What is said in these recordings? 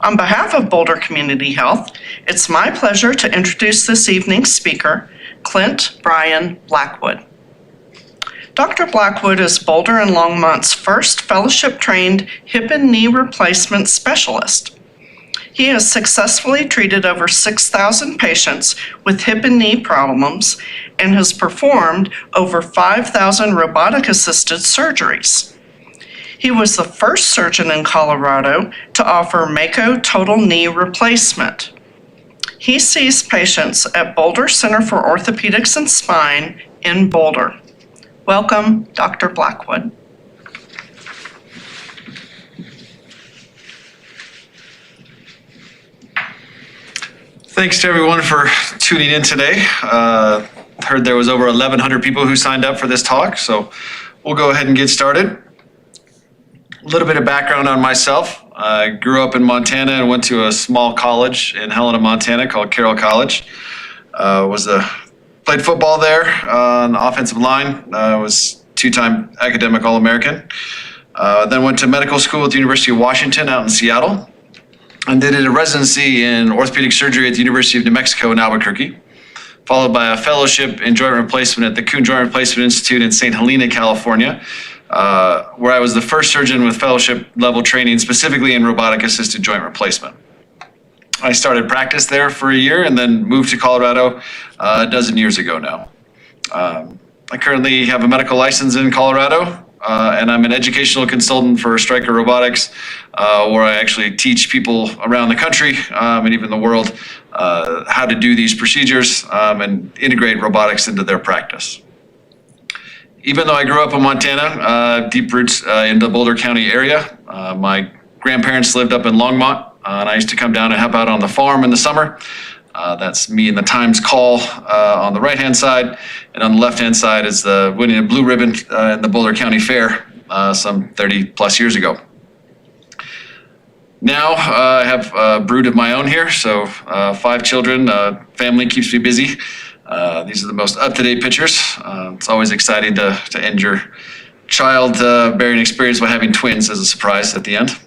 On behalf of Boulder Community Health, it's my pleasure to introduce this evening's speaker, Clint Brian Blackwood. Dr. Blackwood is Boulder and Longmont's first fellowship-trained hip and knee replacement specialist. He has successfully treated over 6,000 patients with hip and knee problems and has performed over 5,000 robotic-assisted surgeries. He was the first surgeon in Colorado to offer Mako total knee replacement. He sees patients at Boulder Center for Orthopedics and Spine in Boulder. Welcome, Dr. Blackwood. Thanks to everyone for tuning in today. Heard there was over 1,100 people who signed up for this talk, so we'll go ahead and get started. A little bit of background on myself. I grew up in Montana and went to a small college in Helena, Montana called Carroll College. Played football there on the offensive line. Was two-time academic All-American. Then went to medical school at the University of Washington out in Seattle and did a residency in orthopedic surgery at the University of New Mexico in Albuquerque, followed by a fellowship in joint replacement at the Kuhn Joint Replacement Institute in St. Helena, California, where I was the first surgeon with fellowship level training specifically in robotic-assisted joint replacement. I started practice there for a year and then moved to Colorado a dozen years ago now. I currently have a medical license in Colorado, and I'm an educational consultant for Stryker Robotics, where I actually teach people around the country and even the world how to do these procedures and integrate robotics into their practice. Even though I grew up in Montana, deep roots in the Boulder County area, my grandparents lived up in Longmont, and I used to come down and help out on the farm in the summer. That's me in the Times Call on the right-hand side, and on the left-hand side is winning a blue ribbon in the Boulder County Fair some 30 plus years ago. Now I have a brood of my own here, so 5 children, family keeps me busy. These are the most up-to-date pictures. It's always exciting to end your child bearing experience by having twins as a surprise at the end.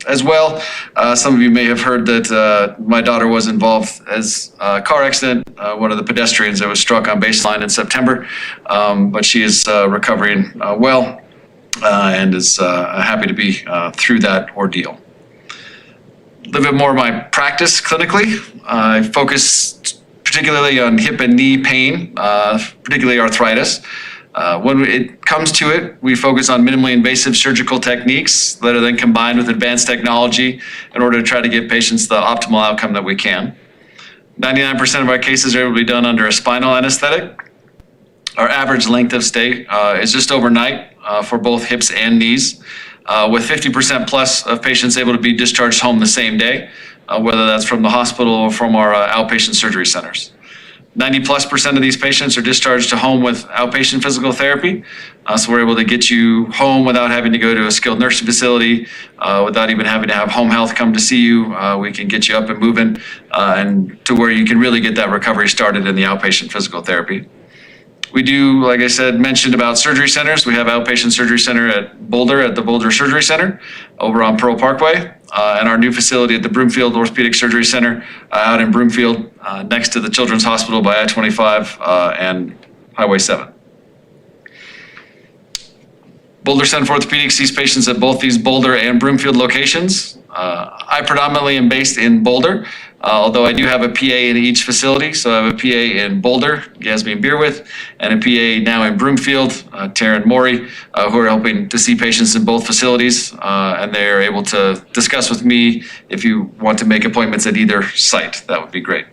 As well, some of you may have heard that my daughter was involved as a car accident, one of the pedestrians that was struck on baseline in September, but she is recovering well and is happy to be through that ordeal. A little bit more of my practice clinically. I focus particularly on hip and knee pain, particularly arthritis. When it comes to it, we focus on minimally invasive surgical techniques that are then combined with advanced technology in order to try to give patients the optimal outcome that we can. 99% of our cases are able to be done under a spinal anesthetic. Our average length of stay is just overnight for both hips and knees, with 50% plus of patients able to be discharged home the same day, whether that's from the hospital or from our outpatient surgery centers. 90+% of these patients are discharged to home with outpatient physical therapy. So we're able to get you home without having to go to a skilled nursing facility, without even having to have home health come to see you. We can get you up and moving and to where you can really get that recovery started in the outpatient physical therapy. We do, like I said, mentioned about surgery centers. We have outpatient surgery center at Boulder at the Boulder Surgery Center over on Pearl Parkway, and our new facility at the Broomfield Orthopedic Surgery Center out in Broomfield next to the Children's Hospital by I-25 and Highway 7. Boulder Center for Orthopedics sees patients at both these Boulder and Broomfield locations. I predominantly am based in Boulder, although I do have a PA in each facility. So I have a PA in Boulder, Yasmin Beerwith, and a PA now in Broomfield, Taryn Morey, who are helping to see patients in both facilities. And they are able to discuss with me if you want to make appointments at either site. That would be great.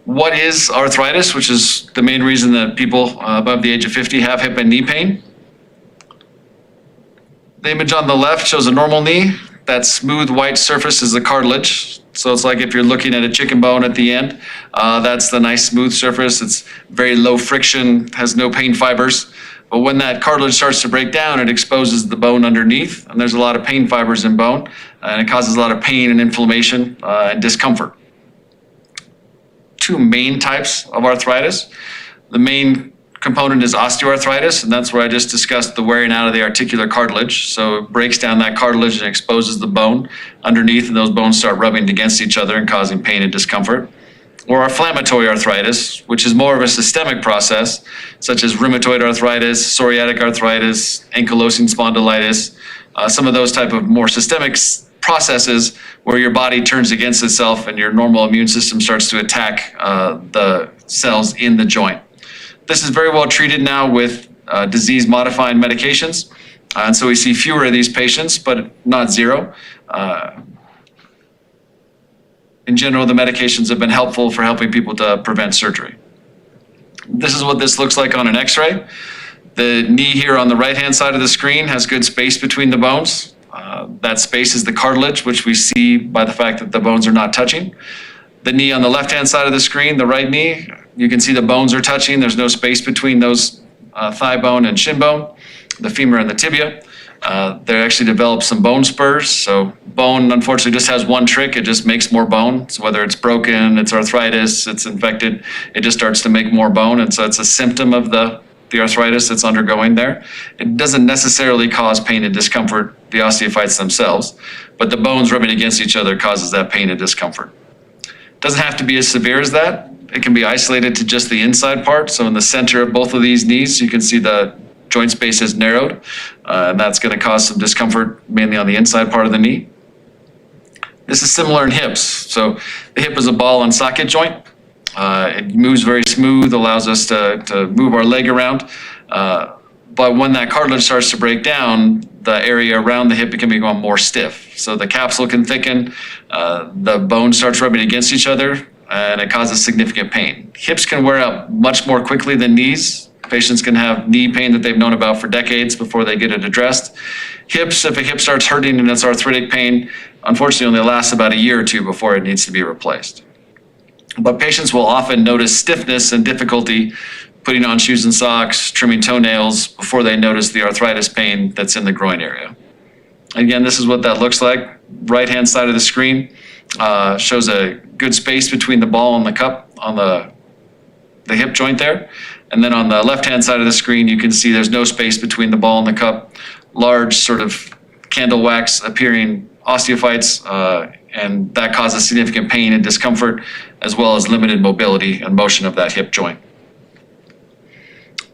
What is arthritis, which is the main reason that people above the age of 50 have hip and knee pain? The image on the left shows a normal knee. That smooth white surface is the cartilage. So it's like if you're looking at a chicken bone at the end, that's the nice smooth surface. It's very low friction, has no pain fibers. But when that cartilage starts to break down, it exposes the bone underneath, and there's a lot of pain fibers in bone, and it causes a lot of pain and inflammation and discomfort. Two main types of arthritis. The main component is osteoarthritis, and that's where I just discussed the wearing out of the articular cartilage. So it breaks down that cartilage and exposes the bone underneath, and those bones start rubbing against each other and causing pain and discomfort. Or inflammatory arthritis, which is more of a systemic process, such as rheumatoid arthritis, psoriatic arthritis, ankylosing spondylitis, some of those type of more systemic processes where your body turns against itself and your normal immune system starts to attack the cells in the joint. This is very well treated now with disease-modifying medications, and so we see fewer of these patients, but not zero. In general, the medications have been helpful for helping people to prevent surgery. This is what this looks like on an X-ray. The knee here on the right-hand side of the screen has good space between the bones. That space is the cartilage, which we see by the fact that the bones are not touching. The knee on the left-hand side of the screen, the right knee, you can see the bones are touching. There's no space between those thigh bone and shin bone, the femur and the tibia. They actually develop some bone spurs. So bone, unfortunately, just has one trick. It just makes more bone. So whether it's broken, it's arthritis, it's infected, it just starts to make more bone. And so it's a symptom of the arthritis that's undergoing there. It doesn't necessarily cause pain and discomfort, the osteophytes themselves, but the bones rubbing against each other causes that pain and discomfort. It doesn't have to be as severe as that. It can be isolated to just the inside part. So in the center of both of these knees, you can see the joint space is narrowed, and that's going to cause some discomfort mainly on the inside part of the knee. This is similar in hips. So the hip is a ball and socket joint. It moves very smooth, allows us to move our leg around. But when that cartilage starts to break down, the area around the hip can become more stiff. So the capsule can thicken, the bone starts rubbing against each other, and it causes significant pain. Hips can wear out much more quickly than knees. Patients can have knee pain that they've known about for decades before they get it addressed. Hips, if a hip starts hurting and it's arthritic pain, unfortunately only lasts about a year or two before it needs to be replaced. But patients will often notice stiffness and difficulty putting on shoes and socks, trimming toenails before they notice the arthritis pain that's in the groin area. Again, this is what that looks like. Right-hand side of the screen shows a good space between the ball and the cup on the hip joint there. And then on the left-hand side of the screen, you can see there's no space between the ball and the cup. Large sort of candle wax appearing osteophytes, and that causes significant pain and discomfort, as well as limited mobility and motion of that hip joint.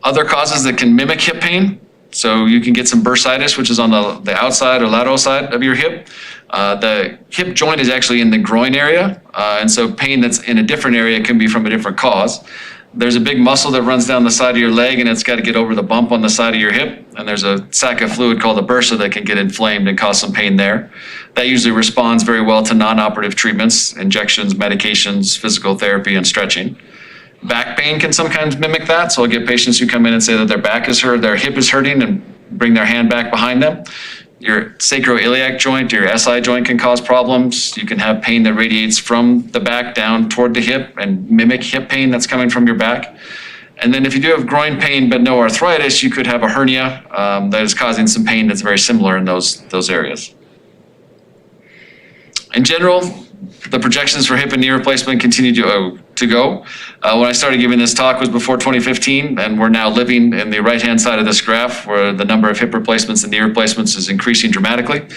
Other causes that can mimic hip pain. So you can get some bursitis, which is on the outside or lateral side of your hip. The hip joint is actually in the groin area, and so pain that's in a different area can be from a different cause. There's a big muscle that runs down the side of your leg, and it's got to get over the bump on the side of your hip. And there's a sac of fluid called a bursa that can get inflamed and cause some pain there. That usually responds very well to non-operative treatments, injections, medications, physical therapy, and stretching. Back pain can sometimes mimic that. So I'll get patients who come in and say that their back is hurt, their hip is hurting, and bring their hand back behind them. Your sacroiliac joint, your SI joint can cause problems. You can have pain that radiates from the back down toward the hip and mimic hip pain that's coming from your back. And then if you do have groin pain but no arthritis, you could have a hernia that is causing some pain that's very similar in those areas. In general, the projections for hip and knee replacement continue to go. When I started giving this talk was before 2015, and we're now living in the right-hand side of this graph where the number of hip replacements and knee replacements is increasing dramatically.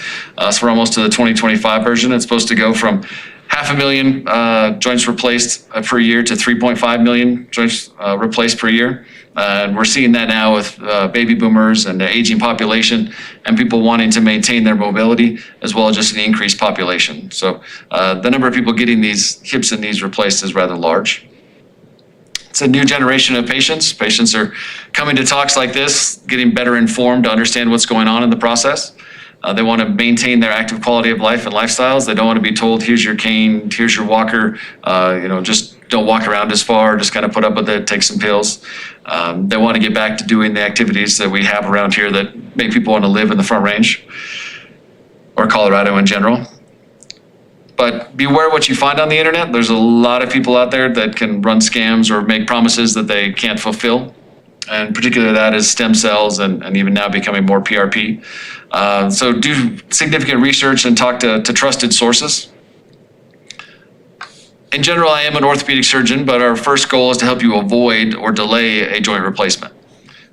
So we're almost to the 2025 version. It's supposed to go from 500,000 joints replaced per year to 3.5 million joints replaced per year. And we're seeing that now with baby boomers and the aging population and people wanting to maintain their mobility as well as just an increased population. So the number of people getting these hips and knees replaced is rather large. It's a new generation of patients. Patients are coming to talks like this, getting better informed to understand what's going on in the process. They want to maintain their active quality of life and lifestyles. They don't want to be told, here's your cane, here's your walker, just don't walk around as far, just kind of put up with it, take some pills. They want to get back to doing the activities that we have around here that make people want to live in the Front Range or Colorado in general. But beware what you find on the internet. There's a lot of people out there that can run scams or make promises that they can't fulfill. And particularly that is stem cells and even now becoming more PRP. So do significant research and talk to trusted sources. In general, I am an orthopedic surgeon, but our first goal is to help you avoid or delay a joint replacement.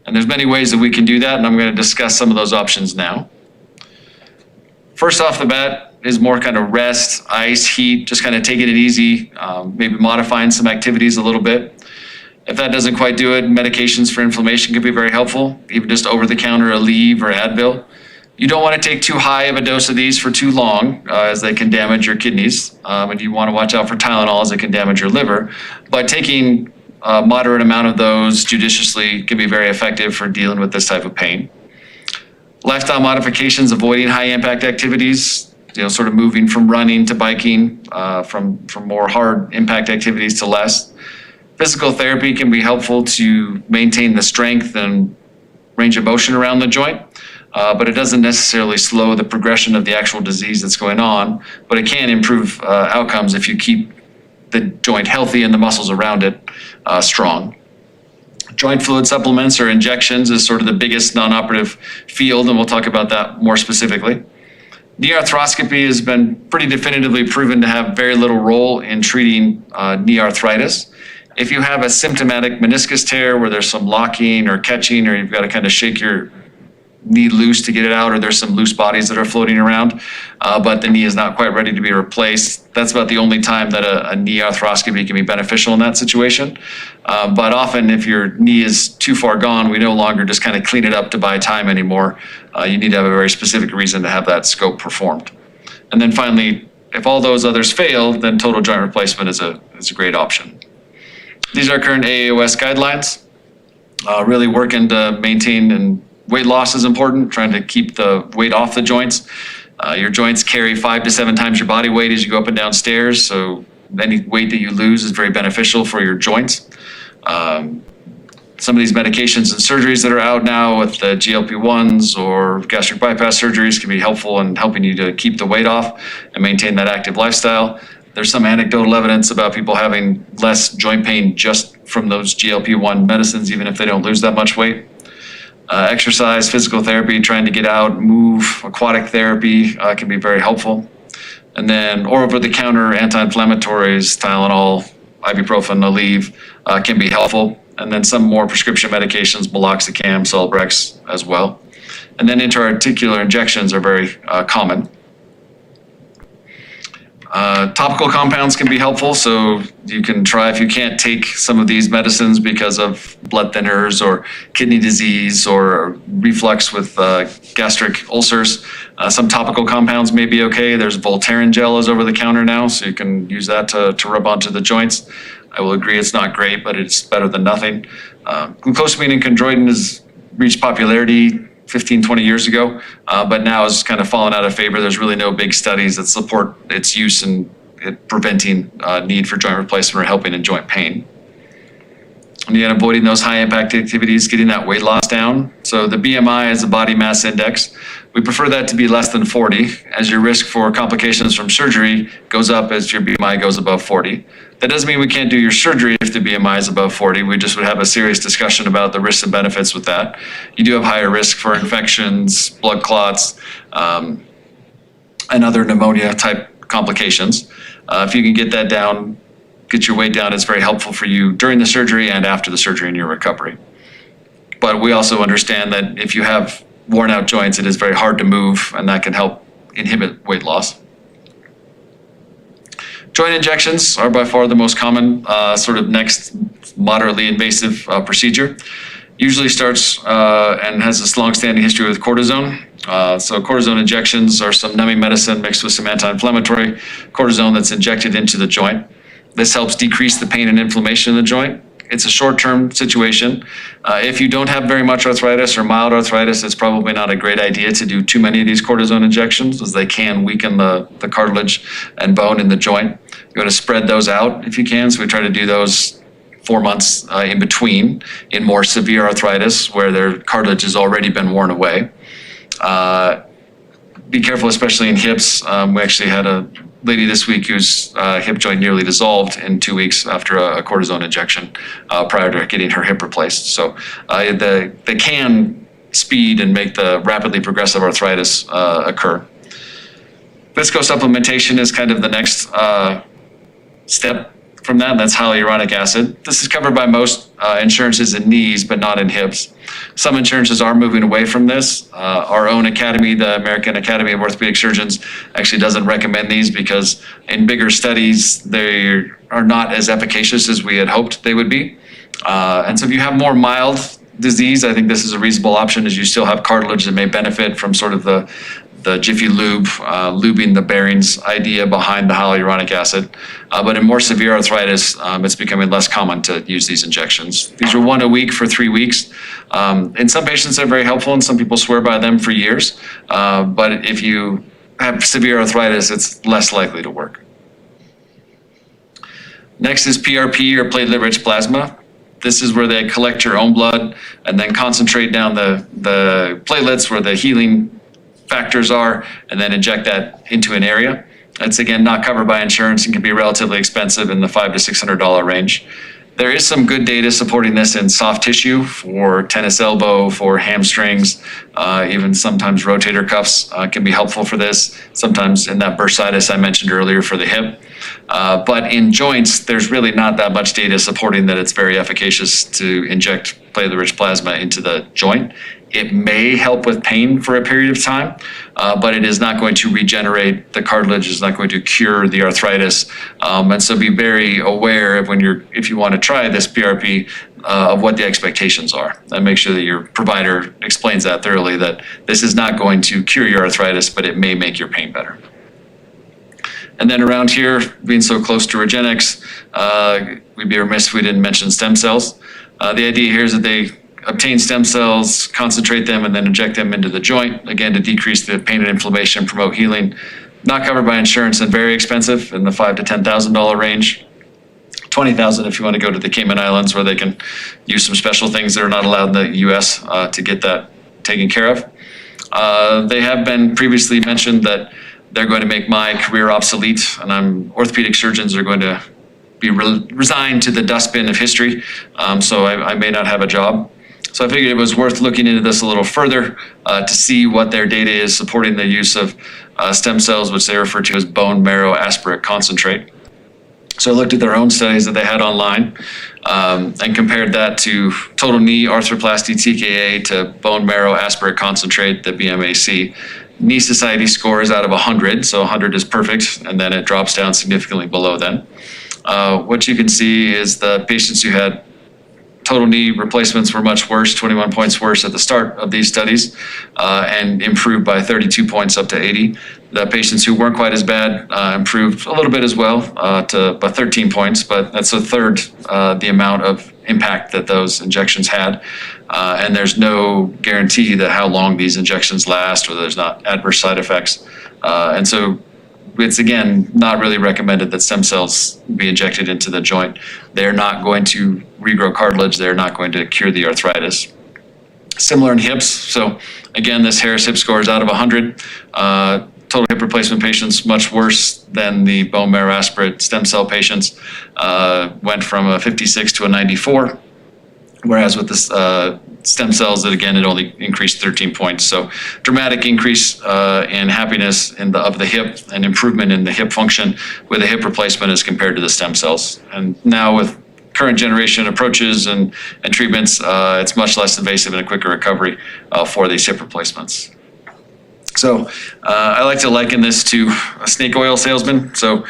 And there's many ways that we can do that, and I'm going to discuss some of those options now. First off the bat is more kind of rest, ice, heat, just kind of taking it easy, maybe modifying some activities a little bit. If that doesn't quite do it, medications for inflammation can be very helpful, even just over-the-counter Aleve or Advil. You don't want to take too high of a dose of these for too long, as they can damage your kidneys, and you want to watch out for Tylenol, as it can damage your liver. But taking a moderate amount of those judiciously can be very effective for dealing with this type of pain. Lifestyle modifications, avoiding high-impact activities, sort of moving from running to biking, from more hard-impact activities to less. Physical therapy can be helpful to maintain the strength and range of motion around the joint, but it doesn't necessarily slow the progression of the actual disease that's going on, but it can improve outcomes if you keep the joint healthy and the muscles around it strong. Joint fluid supplements or injections is sort of the biggest non-operative field, and we'll talk about that more specifically. Knee arthroscopy has been pretty definitively proven to have very little role in treating knee arthritis. If you have a symptomatic meniscus tear where there's some locking or catching, or you've got to kind of shake your knee loose to get it out, or there's some loose bodies that are floating around, but the knee is not quite ready to be replaced, that's about the only time that a knee arthroscopy can be beneficial in that situation. But often if your knee is too far gone, we no longer just kind of clean it up to buy time anymore. You need to have a very specific reason to have that scope performed. And then finally, if all those others fail, then total joint replacement is a great option. These are current AAOS guidelines, really working to maintain, and weight loss is important, trying to keep the weight off the joints. Your joints carry 5 to 7 times your body weight as you go up and down stairs, so any weight that you lose is very beneficial for your joints. Some of these medications and surgeries that are out now with the GLP-1s or gastric bypass surgeries can be helpful in helping you to keep the weight off and maintain that active lifestyle. There's some anecdotal evidence about people having less joint pain just from those GLP-1 medicines, even if they don't lose that much weight. Exercise, physical therapy, trying to get out, move, aquatic therapy can be very helpful. And then over-the-counter anti-inflammatories, Tylenol, ibuprofen, Aleve can be helpful. And then some more prescription medications, meloxicam, Celebrex as well. And then intra-articular injections are very common. Topical compounds can be helpful, so you can try, if you can't take some of these medicines because of blood thinners or kidney disease or reflux with gastric ulcers, some topical compounds may be okay. There's Voltaren gel is over the counter now, so you can use that to rub onto the joints. I will agree it's not great, but it's better than nothing. Glucosamine and chondroitin has reached popularity 15, 20 years ago, but now is kind of fallen out of favor. There's really no big studies that support its use in preventing need for joint replacement or helping in joint pain. And again, avoiding those high impact activities, getting that weight loss down. So the BMI is the body mass index. We prefer that to be less than 40, as your risk for complications from surgery goes up as your BMI goes above 40. That doesn't mean we can't do your surgery if the BMI is above 40. We just would have a serious discussion about the risks and benefits with that. You do have higher risk for infections, blood clots, and other pneumonia type complications. If you can get that down, get your weight down, it's very helpful for you during the surgery and after the surgery in your recovery. But we also understand that if you have worn out joints, it is very hard to move, and that can help inhibit weight loss. Joint injections are by far the most common sort of next moderately invasive procedure. Usually starts and has this long-standing history with cortisone. So cortisone injections are some numbing medicine mixed with some anti-inflammatory cortisone that's injected into the joint. This helps decrease the pain and inflammation in the joint. It's a short-term situation. If you don't have very much arthritis or mild arthritis, it's probably not a great idea to do too many of these cortisone injections, as they can weaken the cartilage and bone in the joint. You want to spread those out if you can. So we try to do those 4 months in between in more severe arthritis where their cartilage has already been worn away. Be careful, especially in hips. We actually had a lady this week whose hip joint nearly dissolved in 2 weeks after a cortisone injection prior to getting her hip replaced. So they can speed and make the rapidly progressive arthritis occur. Visco supplementation is kind of the next step from that, and that's hyaluronic acid. This is covered by most insurances in knees, but not in hips. Some insurances are moving away from this. Our own academy, the American Academy of Orthopedic Surgeons, actually doesn't recommend these because in bigger studies, they are not as efficacious as we had hoped they would be. And so if you have more mild disease, I think this is a reasonable option, as you still have cartilage that may benefit from sort of the Jiffy Lube, lubing the bearings idea behind the hyaluronic acid. But in more severe arthritis, it's becoming less common to use these injections. These are 1 a week for 3 weeks. In some patients, they're very helpful, and some people swear by them for years. But if you have severe arthritis, it's less likely to work. Next is PRP, or platelet-rich plasma. This is where they collect your own blood and then concentrate down the platelets where the healing factors are, and then inject that into an area. It's again not covered by insurance and can be relatively expensive in the $500 to $600 range. There is some good data supporting this in soft tissue for tennis elbow, for hamstrings, even sometimes rotator cuffs can be helpful for this. Sometimes in that bursitis I mentioned earlier for the hip. But in joints, there's really not that much data supporting that it's very efficacious to inject platelet-rich plasma into the joint. It may help with pain for a period of time, but it is not going to regenerate the cartilage, is not going to cure the arthritis. And so be very aware of if you want to try this PRP, of what the expectations are. And make sure that your provider explains that thoroughly, that this is not going to cure your arthritis, but it may make your pain better. And then around here, being so close to Regenix, we'd be remiss if we didn't mention stem cells. The idea here is that they obtain stem cells, concentrate them, and then inject them into the joint, again, to decrease the pain and inflammation, promote healing. Not covered by insurance and very expensive, in the $5,000 to $10,000 range. $20,000 if you want to go to the Cayman Islands, where they can use some special things that are not allowed in the US to get that taken care of. They have been previously mentioned that they're going to make my career obsolete, and orthopedic surgeons are going to be resigned to the dustbin of history, so I may not have a job. So I figured it was worth looking into this a little further to see what their data is supporting the use of stem cells, which they refer to as bone marrow aspirate concentrate. So I looked at their own studies that they had online and compared that to total knee arthroplasty TKA to bone marrow aspirate concentrate, the BMAC. Knee Society score is out of 100, so 100 is perfect, and then it drops down significantly below then. What you can see is the patients who had total knee replacements were much worse, 21 points worse at the start of these studies, and improved by 32 points up to 80. The patients who weren't quite as bad improved a little bit as well, to about 13 points, but that's a third the amount of impact that those injections had. And there's no guarantee that how long these injections last, or there's not adverse side effects. And so it's, again, not really recommended that stem cells be injected into the joint. They're not going to regrow cartilage. They're not going to cure the arthritis. Similar in hips. So again, this Harris hip score is out of 100. Total hip replacement patients much worse than the bone marrow aspirate stem cell patients. Went from a 56 to a 94. Whereas with this stem cells, that again, it only increased 13 points. So dramatic increase in happiness of the hip, and improvement in the hip function with a hip replacement as compared to the stem cells. And now with current generation approaches and treatments, it's much less invasive and a quicker recovery for these hip replacements. So I like to liken this to a snake oil salesman. So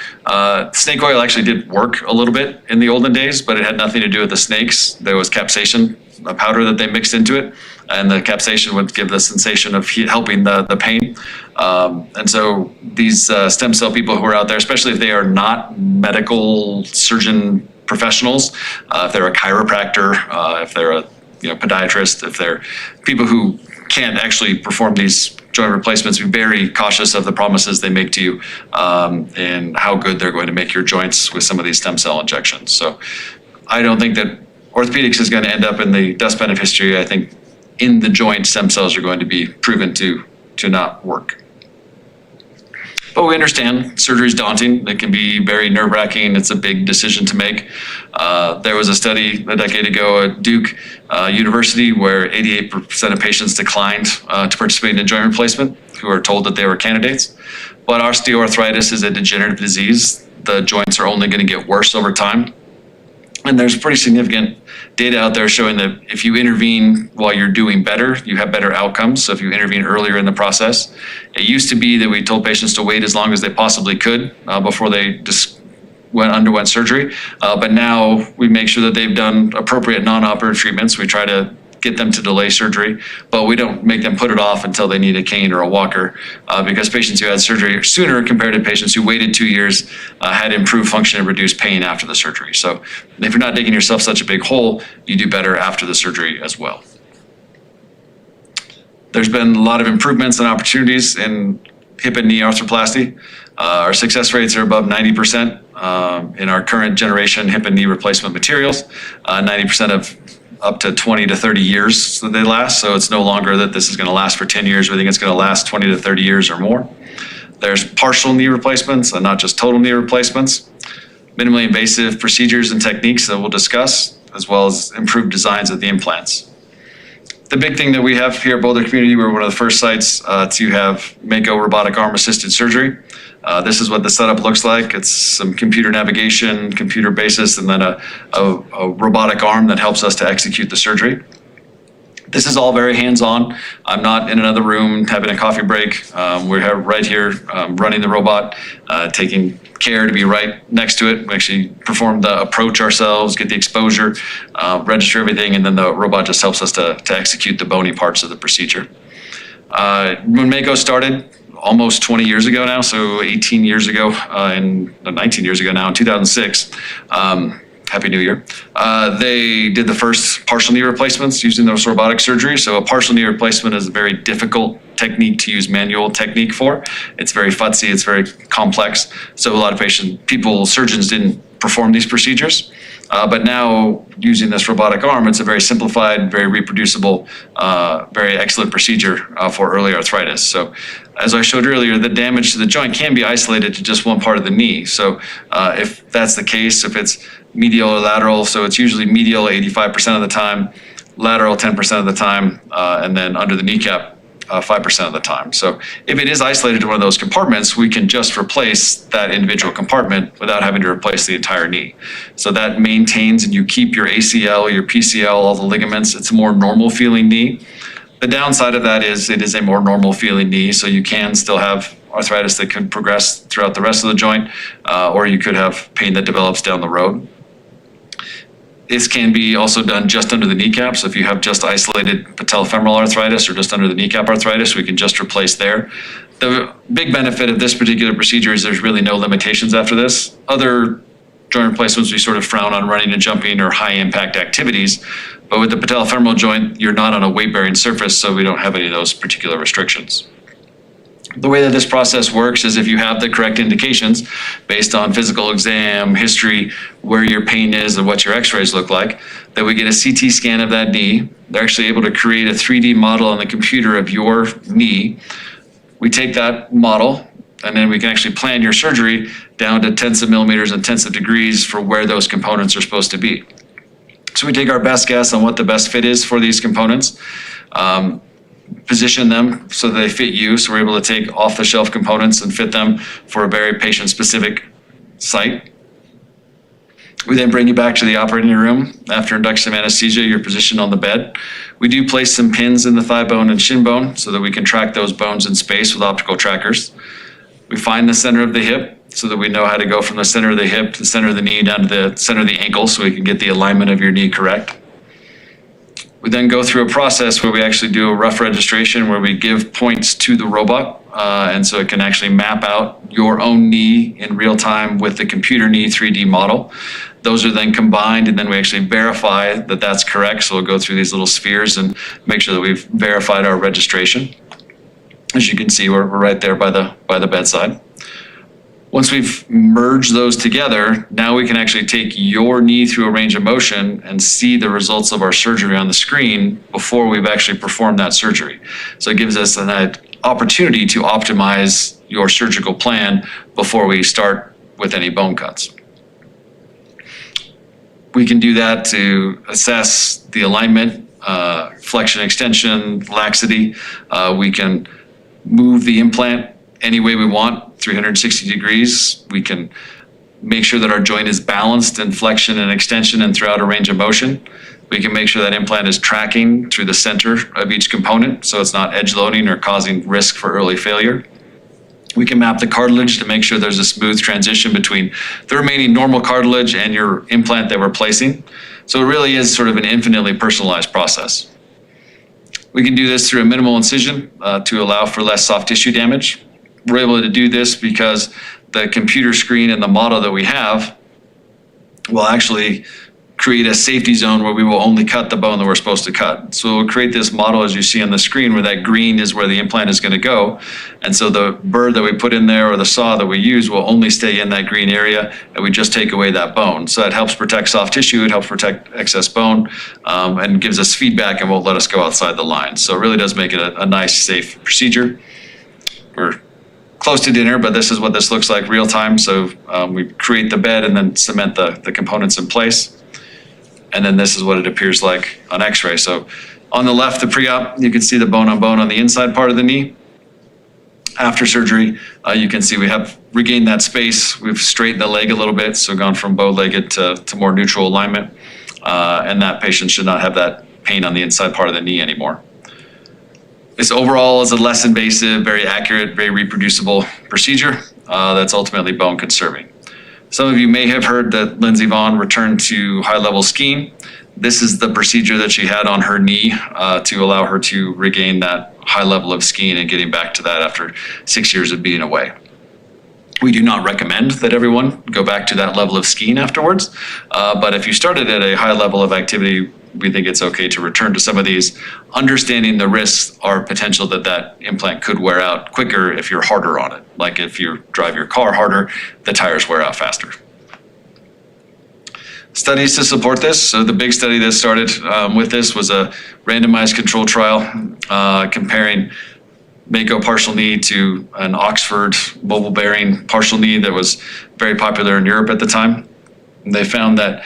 snake oil actually did work a little bit in the olden days, but it had nothing to do with the snakes. There was capsaicin, a powder that they mixed into it, and the capsaicin would give the sensation of helping the pain. And so these stem cell people who are out there, especially if they are not medical surgeon professionals, if they're a chiropractor, if they're a podiatrist, if they're people who can't actually perform these joint replacements, be very cautious of the promises they make to you and how good they're going to make your joints with some of these stem cell injections. So I don't think that orthopedics is going to end up in the dustbin of history. I think in the joint, stem cells are going to be proven to not work. But we understand surgery is daunting. It can be very nerve-wracking. It's a big decision to make. There was a study a decade ago at Duke University where 88% of patients declined to participate in a joint replacement who are told that they were candidates. But osteoarthritis is a degenerative disease. the joints are only going to get worse over time. And there's pretty significant data out there showing that if you intervene while you're doing better, you have better outcomes. So if you intervene earlier in the process, it used to be that we told patients to wait as long as they possibly could before they just underwent surgery. But now we make sure that they've done appropriate non-operative treatments. We try to get them to delay surgery, but we don't make them put it off until they need a cane or a walker, because patients who had surgery sooner compared to patients who waited 2 years had improved function and reduced pain after the surgery. So if you're not digging yourself such a big hole, you do better after the surgery as well. There's been a lot of improvements and opportunities in hip and knee arthroplasty. Our success rates are above 90% in our current generation hip and knee replacement materials. 90% of up to 20 to 30 years that they last. So it's no longer that this is going to last for 10 years. We think it's going to last 20 to 30 years or more. There's partial knee replacements and not just total knee replacements. Minimally invasive procedures and techniques that we'll discuss, as well as improved designs of the implants. The big thing that we have here at Boulder Community, we're one of the first sites to have Mako robotic-arm assisted surgery. This is what the setup looks like. It's some computer navigation, computer basis, and then a robotic arm that helps us to execute the surgery. This is all very hands-on. I'm not in another room having a coffee break. We're right here running the robot, taking care to be right next to it. We actually perform the approach ourselves, get the exposure, register everything, and then the robot just helps us to execute the bony parts of the procedure. When Mako started, almost 20 years ago now, so 18 years ago, 19 years ago now, in 2006. Happy New Year. They did the first partial knee replacements using those robotic surgery. So a partial knee replacement is a very difficult technique to use manual technique for. It's very futzy, it's very complex. So a lot of surgeons didn't perform these procedures. But now, using this robotic arm, it's a very simplified, very reproducible, very excellent procedure for early arthritis. So as I showed earlier, the damage to the joint can be isolated to just one part of the knee. So if that's the case, if it's medial or lateral, so it's usually medial 85% of the time, lateral 10% of the time, and then under the kneecap 5% of the time. So if it is isolated to one of those compartments, we can just replace that individual compartment without having to replace the entire knee. So that maintains, and you keep your ACL, your PCL, all the ligaments. It's a more normal feeling knee. The downside of that is it is a more normal feeling knee, so you can still have arthritis that could progress throughout the rest of the joint, or you could have pain that develops down the road. This can be also done just under the kneecap. So if you have just isolated patellofemoral arthritis or just under the kneecap arthritis, we can just replace there. The big benefit of this particular procedure is there's really no limitations after this. Other joint replacements, we sort of frown on running and jumping or high impact activities. But with the patellofemoral joint, you're not on a weight-bearing surface, so we don't have any of those particular restrictions. The way that this process works is if you have the correct indications based on physical exam, history, where your pain is and what your x-rays look like, then we get a CT scan of that knee. They're actually able to create a 3D model on the computer of your knee. We take that model and then we can actually plan your surgery down to tenths of millimeters and tenths of degrees for where those components are supposed to be. So we take our best guess on what the best fit is for these components. Position them so that they fit you. So we're able to take off-the-shelf components and fit them for a very patient-specific site. We then bring you back to the operating room. After induction of anesthesia, you're positioned on the bed. We do place some pins in the thigh bone and shin bone so that we can track those bones in space with optical trackers. We find the center of the hip so that we know how to go from the center of the hip to the center of the knee down to the center of the ankle so we can get the alignment of your knee correct. We then go through a process where we actually do a rough registration where we give points to the robot, and so it can actually map out your own knee in real time with the computer knee 3D model. Those are then combined, and then we actually verify that that's correct. So we'll go through these little spheres and make sure that we've verified our registration. As you can see, we're right there by the bedside. Once we've merged those together, now we can actually take your knee through a range of motion and see the results of our surgery on the screen before we've actually performed that surgery. So it gives us an opportunity to optimize your surgical plan before we start with any bone cuts. We can do that to assess the alignment, flexion, extension, laxity. We can move the implant any way we want, 360 degrees. We can make sure that our joint is balanced in flexion and extension and throughout a range of motion. We can make sure that implant is tracking through the center of each component, so it's not edge loading or causing risk for early failure. We can map the cartilage to make sure there's a smooth transition between the remaining normal cartilage and your implant that we're placing. So it really is sort of an infinitely personalized process. We can do this through a minimal incision to allow for less soft tissue damage. We're able to do this because the computer screen and the model that we have will actually create a safety zone where we will only cut the bone that we're supposed to cut. So we'll create this model, as you see on the screen, where that green is where the implant is going to go. And so the burr that we put in there or the saw that we use will only stay in that green area, and we just take away that bone. So that helps protect soft tissue, it helps protect excess bone, and gives us feedback and won't let us go outside the line. So it really does make it a nice, safe procedure. We're close to dinner, but this is what this looks like real time. So we create the bed and then cement the components in place. And then this is what it appears like on x-ray. So on the left, the pre-op, you can see the bone on the inside part of the knee. After surgery, you can see we have regained that space. We've straightened the leg a little bit, so gone from bow-legged to more neutral alignment. And that patient should not have that pain on the inside part of the knee anymore. This overall is a less invasive, very accurate, very reproducible procedure that's ultimately bone conserving. Some of you may have heard that Lindsey Vaughn returned to high-level skiing. This is the procedure that she had on her knee to allow her to regain that high level of skiing and getting back to that after 6 years of being away. We do not recommend that everyone go back to that level of skiing afterwards, but if you started at a high level of activity, we think it's okay to return to some of these, understanding the risks or potential that implant could wear out quicker if you're harder on it. Like if you drive your car harder, the tires wear out faster. Studies to support this. So the big study that started with this was a randomized control trial comparing Mako partial knee to an Oxford mobile bearing partial knee that was very popular in Europe at the time. And they found that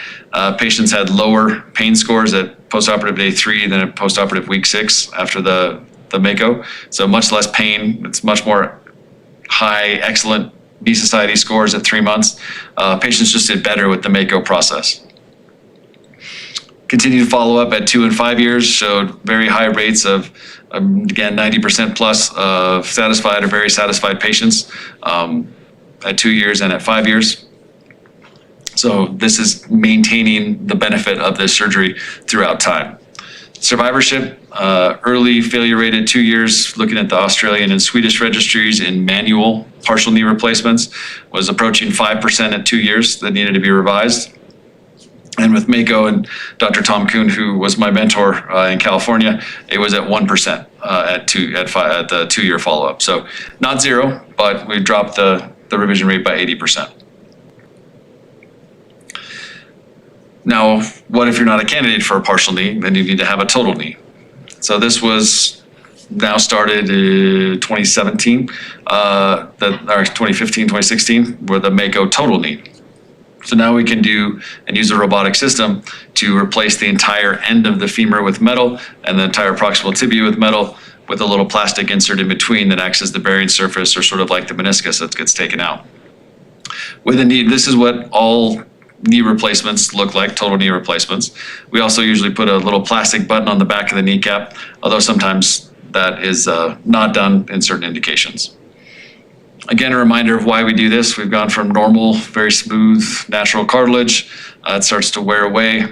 patients had lower pain scores at postoperative day 3 than at postoperative week 6 after the Mako. So much less pain. It's much more high, excellent knee society scores at 3 months. Patients just did better with the Mako process. Continued follow-up at 2 and 5 years showed very high rates of, again, 90% plus of satisfied or very satisfied patients at 2 years and at 5 years. So this is maintaining the benefit of this surgery throughout time. Survivorship, early failure rate at 2 years, looking at the Australian and Swedish registries in manual partial knee replacements, was approaching 5% at 2 years that needed to be revised. And with Mako and Dr. Tom Kuhn, who was my mentor in California, it was at 1% at the 2 year follow-up. So not zero, but we dropped the revision rate by 80%. Now, what if you're not a candidate for a partial knee? Then you need to have a total knee. So this was now started in 2017, or 2015, 2016, with the Mako total knee. So now we can do and use a robotic system to replace the entire end of the femur with metal and the entire proximal tibia with metal with a little plastic insert in between that acts as the bearing surface, or sort of like the meniscus that gets taken out. With a knee, this is what all knee replacements look like, total knee replacements. We also usually put a little plastic button on the back of the kneecap, although sometimes that is not done in certain indications. Again, a reminder of why we do this. We've gone from normal, very smooth, natural cartilage. It starts to wear away,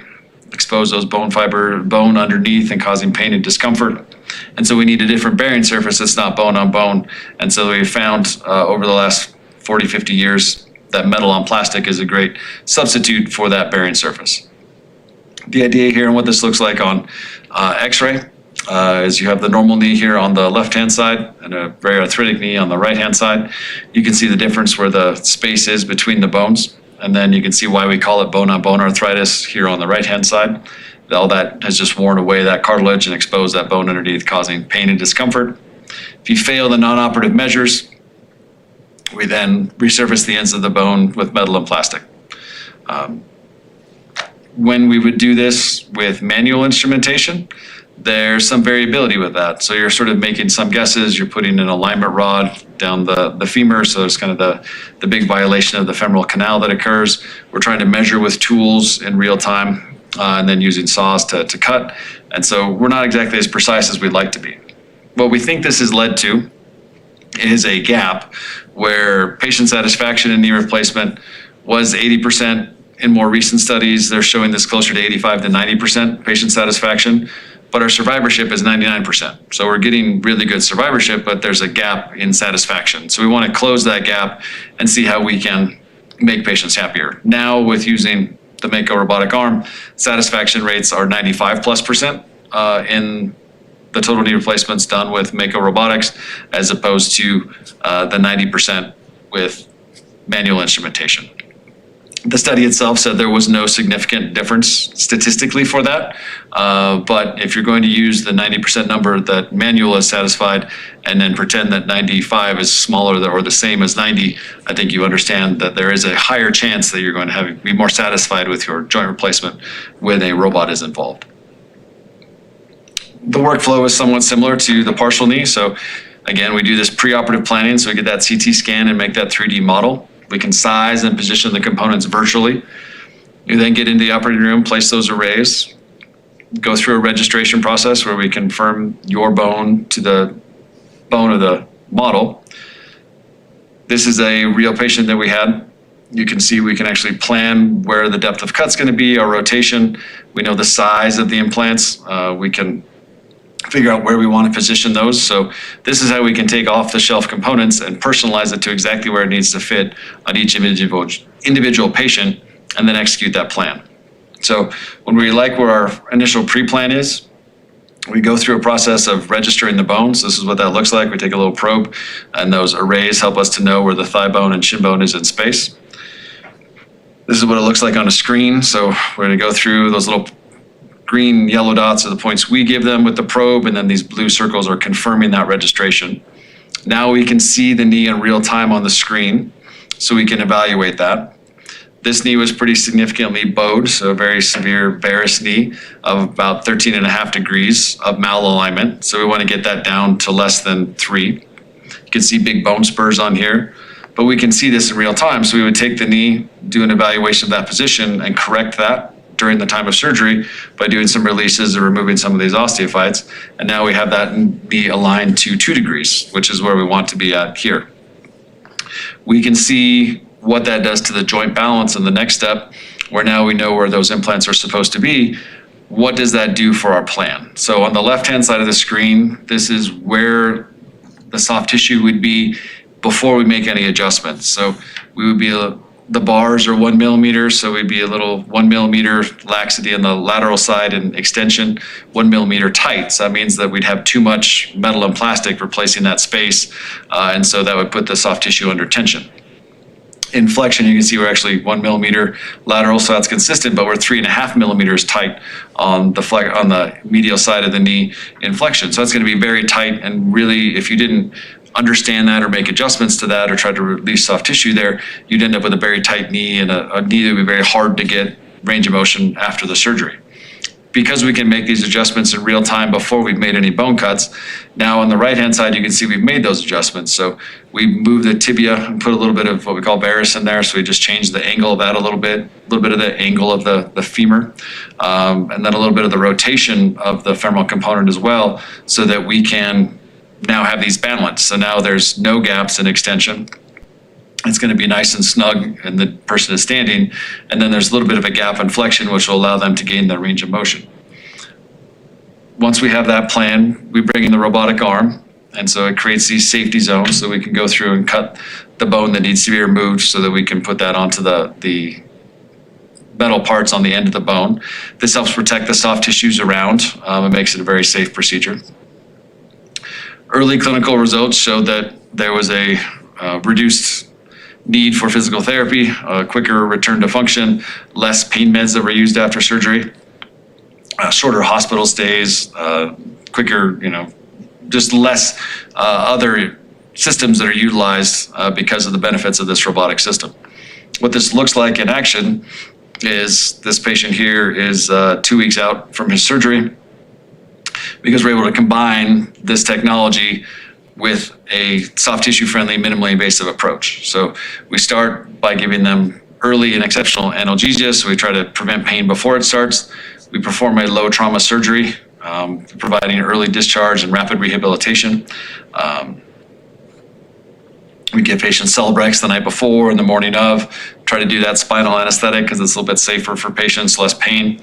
expose those bone underneath and causing pain and discomfort. And so we need a different bearing surface that's not bone on bone. And so we found over the last 40, 50 years that metal on plastic is a great substitute for that bearing surface. The idea here and what this looks like on x-ray is you have the normal knee here on the left-hand side and a very arthritic knee on the right-hand side. You can see the difference where the space is between the bones, and then you can see why we call it bone-on-bone arthritis here on the right-hand side. All that has just worn away that cartilage and exposed that bone underneath, causing pain and discomfort. If you fail the non-operative measures, we then resurface the ends of the bone with metal and plastic. When we would do this with manual instrumentation, there's some variability with that. So you're sort of making some guesses. You're putting an alignment rod down the femur, so it's kind of the big violation of the femoral canal that occurs. We're trying to measure with tools in real time, and then using saws to cut. And so we're not exactly as precise as we'd like to be. What we think this has led to is a gap where patient satisfaction in knee replacement was 80%. In more recent studies, they're showing this closer to 85 to 90% patient satisfaction, but our survivorship is 99%. So we're getting really good survivorship, but there's a gap in satisfaction. So we want to close that gap and see how we can make patients happier. Now with using the Mako robotic arm, satisfaction rates are 95+% in the total knee replacements done with Mako robotics, as opposed to the 90% with manual instrumentation. The study itself said there was no significant difference statistically for that. But if you're going to use the 90% number that manual is satisfied and then pretend that 95 is smaller or the same as 90, I think you understand that there is a higher chance that you're going to be more satisfied with your joint replacement when a robot is involved. The workflow is somewhat similar to the partial knee. So again, we do this preoperative planning, so we get that CT scan and make that 3D model. We can size and position the components virtually. You then get into the operating room, place those arrays, go through a registration process where we confirm your bone to the bone of the model. This is a real patient that we had. You can see we can actually plan where the depth of cut's going to be, our rotation. We know the size of the implants. We can figure out where we want to position those. So this is how we can take off-the-shelf components and personalize it to exactly where it needs to fit on each individual patient, and then execute that plan. So when we like where our initial pre-plan is, we go through a process of registering the bones. This is what that looks like. We take a little probe, and those arrays help us to know where the thigh bone and shin bone is in space. This is what it looks like on a screen. So we're going to go through those little green, yellow dots are the points we give them with the probe, and then these blue circles are confirming that registration. Now we can see the knee in real time on the screen, so we can evaluate that. This knee was pretty significantly bowed, so a very severe varus knee of about 13.5 degrees of malalignment. So we want to get that down to less than 3. You can see big bone spurs on here, but we can see this in real time. So we would take the knee, do an evaluation of that position, and correct that during the time of surgery by doing some releases or removing some of these osteophytes. And now we have that knee aligned to 2 degrees, which is where we want to be at here. We can see what that does to the joint balance in the next step, where now we know where those implants are supposed to be. What does that do for our plan? So on the left-hand side of the screen, this is where the soft tissue would be before we make any adjustments. So we would be the bars are 1 millimeter, so we'd be a little 1 millimeter laxity on the lateral side and extension, 1 millimeter tight. So that means that we'd have too much metal and plastic replacing that space, and so that would put the soft tissue under tension. In flexion, you can see we're actually 1 millimeter lateral, so that's consistent, but we're 3.5 millimeters tight on the medial side of the knee in flexion. So that's going to be very tight, and really, if you didn't understand that or make adjustments to that or try to release soft tissue there, you'd end up with a very tight knee and a knee that would be very hard to get range of motion after the surgery. Because we can make these adjustments in real time before we've made any bone cuts, now on the right-hand side, you can see we've made those adjustments. So we moved the tibia and put a little bit of what we call varus in there. So we just changed the angle of that a little bit of the angle of the femur, and then a little bit of the rotation of the femoral component as well, so that we can now have these balance. So now there's no gaps in extension. It's going to be nice and snug and the person is standing. And then there's a little bit of a gap in flexion, which will allow them to gain their range of motion. Once we have that plan, we bring in the robotic arm. And so it creates these safety zones so we can go through and cut the bone that needs to be removed so that we can put that onto the metal parts on the end of the bone. This helps protect the soft tissues around. It makes it a very safe procedure. Early clinical results showed that there was a reduced need for physical therapy, a quicker return to function, less pain meds that were used after surgery, shorter hospital stays, quicker, just less other systems that are utilized because of the benefits of this robotic system. What this looks like in action is this patient here is 2 weeks out from his surgery. because we're able to combine this technology with a soft tissue friendly, minimally invasive approach. So we start by giving them early and exceptional analgesia. So we try to prevent pain before it starts. We perform a low trauma surgery, providing early discharge and rapid rehabilitation. We give patients Celebrex the night before and the morning of. Try to do that spinal anesthetic because it's a little bit safer for patients, less pain.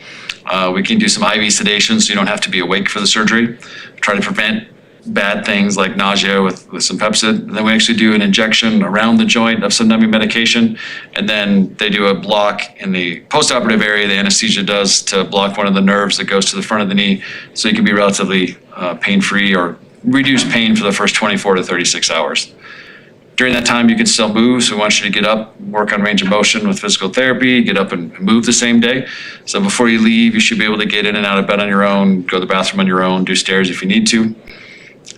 We can do some IV sedation so you don't have to be awake for the surgery. Try to prevent bad things like nausea with some Pepsid. And then we actually do an injection around the joint of some numbing medication. And then they do a block in the postoperative area, the anesthesia does, to block one of the nerves that goes to the front of the knee. So you can be relatively pain-free or reduce pain for the first 24 to 36 hours. During that time, you can still move. So we want you to get up, work on range of motion with physical therapy, get up and move the same day. So before you leave, you should be able to get in and out of bed on your own, go to the bathroom on your own, do stairs if you need to.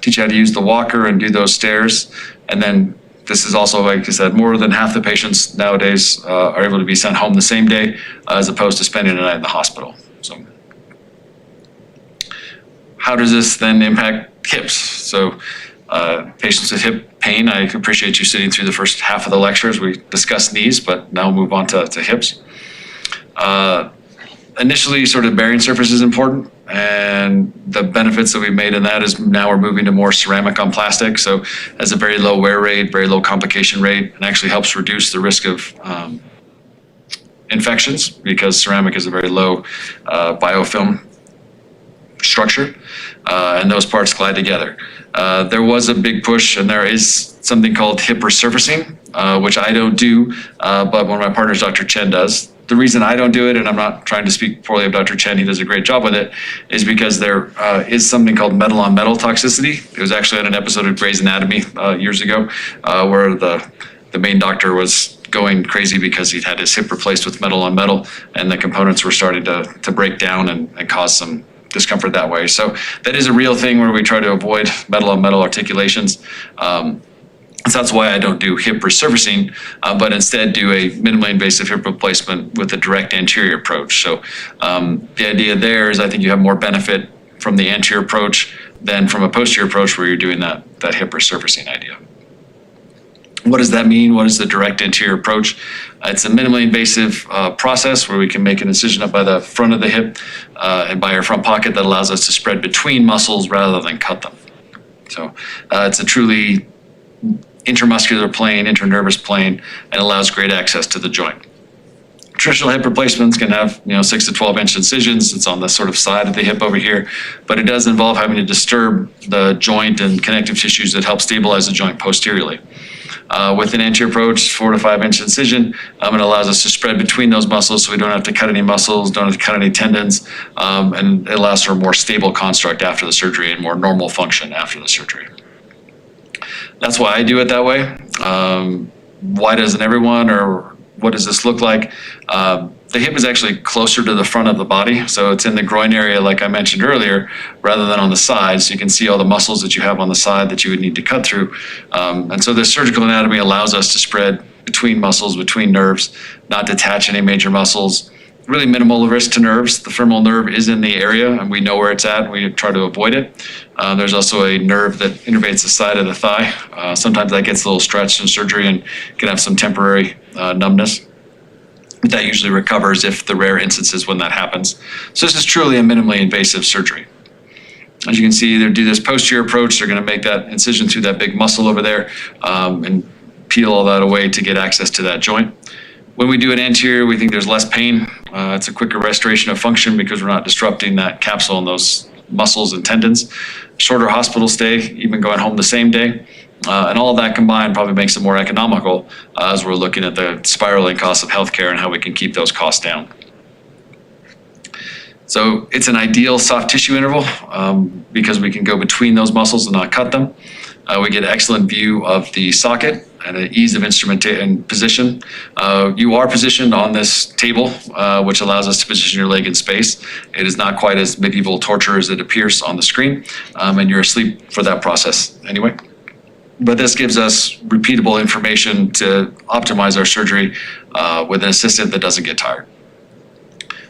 Teach you how to use the walker and do those stairs. And then this is also, like I said, more than half the patients nowadays are able to be sent home the same day as opposed to spending a night in the hospital. So how does this then impact hips? So patients with hip pain, I appreciate you sitting through the first half of the lectures. We discussed knees, but now we'll move on to hips. Initially, sort of bearing surface is important, and the benefits that we've made in that is now we're moving to more ceramic on plastic, so has a very low wear rate, very low complication rate, and actually helps reduce the risk of infections because ceramic is a very low biofilm structure, and those parts glide together. There was a big push, and there is something called hip resurfacing, which I don't do, but one of my partners, Dr. Chen, does. The reason I don't do it, and I'm not trying to speak poorly of Dr. Chen, he does a great job with it, is because there is something called metal-on-metal toxicity. It was actually on an episode of Grey's Anatomy years ago, where the main doctor was going crazy because he'd had his hip replaced with metal-on-metal, and the components were starting to break down and cause some discomfort that way. So that is a real thing where we try to avoid metal-on-metal articulations. So that's why I don't do hip resurfacing, but instead do a minimally invasive hip replacement with a direct anterior approach. So the idea there is I think you have more benefit from the anterior approach than from a posterior approach where you're doing that hip resurfacing idea. What does that mean? What is the direct anterior approach? It's a minimally invasive process where we can make an incision up by the front of the hip and by our front pocket that allows us to spread between muscles rather than cut them. So it's a truly intramuscular plane, internervous plane, and allows great access to the joint. Traditional hip replacements can have 6 to 12 inch incisions. It's on the sort of side of the hip over here, but it does involve having to disturb the joint and connective tissues that help stabilize the joint posteriorly. With an anterior approach, 4 to 5 inch incision, it allows us to spread between those muscles so we don't have to cut any muscles, don't have to cut any tendons, and it allows for a more stable construct after the surgery and more normal function after the surgery. That's why I do it that way. Why doesn't everyone, or what does this look like? The hip is actually closer to the front of the body, so it's in the groin area like I mentioned earlier, rather than on the side, so you can see all the muscles that you have on the side that you would need to cut through. And so the surgical anatomy allows us to spread between muscles, between nerves, not detach any major muscles. Really minimal risk to nerves. The femoral nerve is in the area, and we know where it's at. We try to avoid it. There's also a nerve that innervates the side of the thigh. Sometimes that gets a little stretched in surgery and can have some temporary numbness. But that usually recovers if the rare instances when that happens. So this is truly a minimally invasive surgery. As you can see, they do this posterior approach. They're going to make that incision through that big muscle over there and peel all that away to get access to that joint. When we do an anterior, we think there's less pain. It's a quicker restoration of function because we're not disrupting that capsule and those muscles and tendons. Shorter hospital stay, even going home the same day. And all of that combined probably makes it more economical as we're looking at the spiraling costs of healthcare and how we can keep those costs down. So it's an ideal soft tissue interval because we can go between those muscles and not cut them. We get excellent view of the socket and an ease of instrumentation and position. You are positioned on this table, which allows us to position your leg in space. It is not quite as medieval torture as it appears on the screen, and you're asleep for that process anyway. But this gives us repeatable information to optimize our surgery with an assistant that doesn't get tired.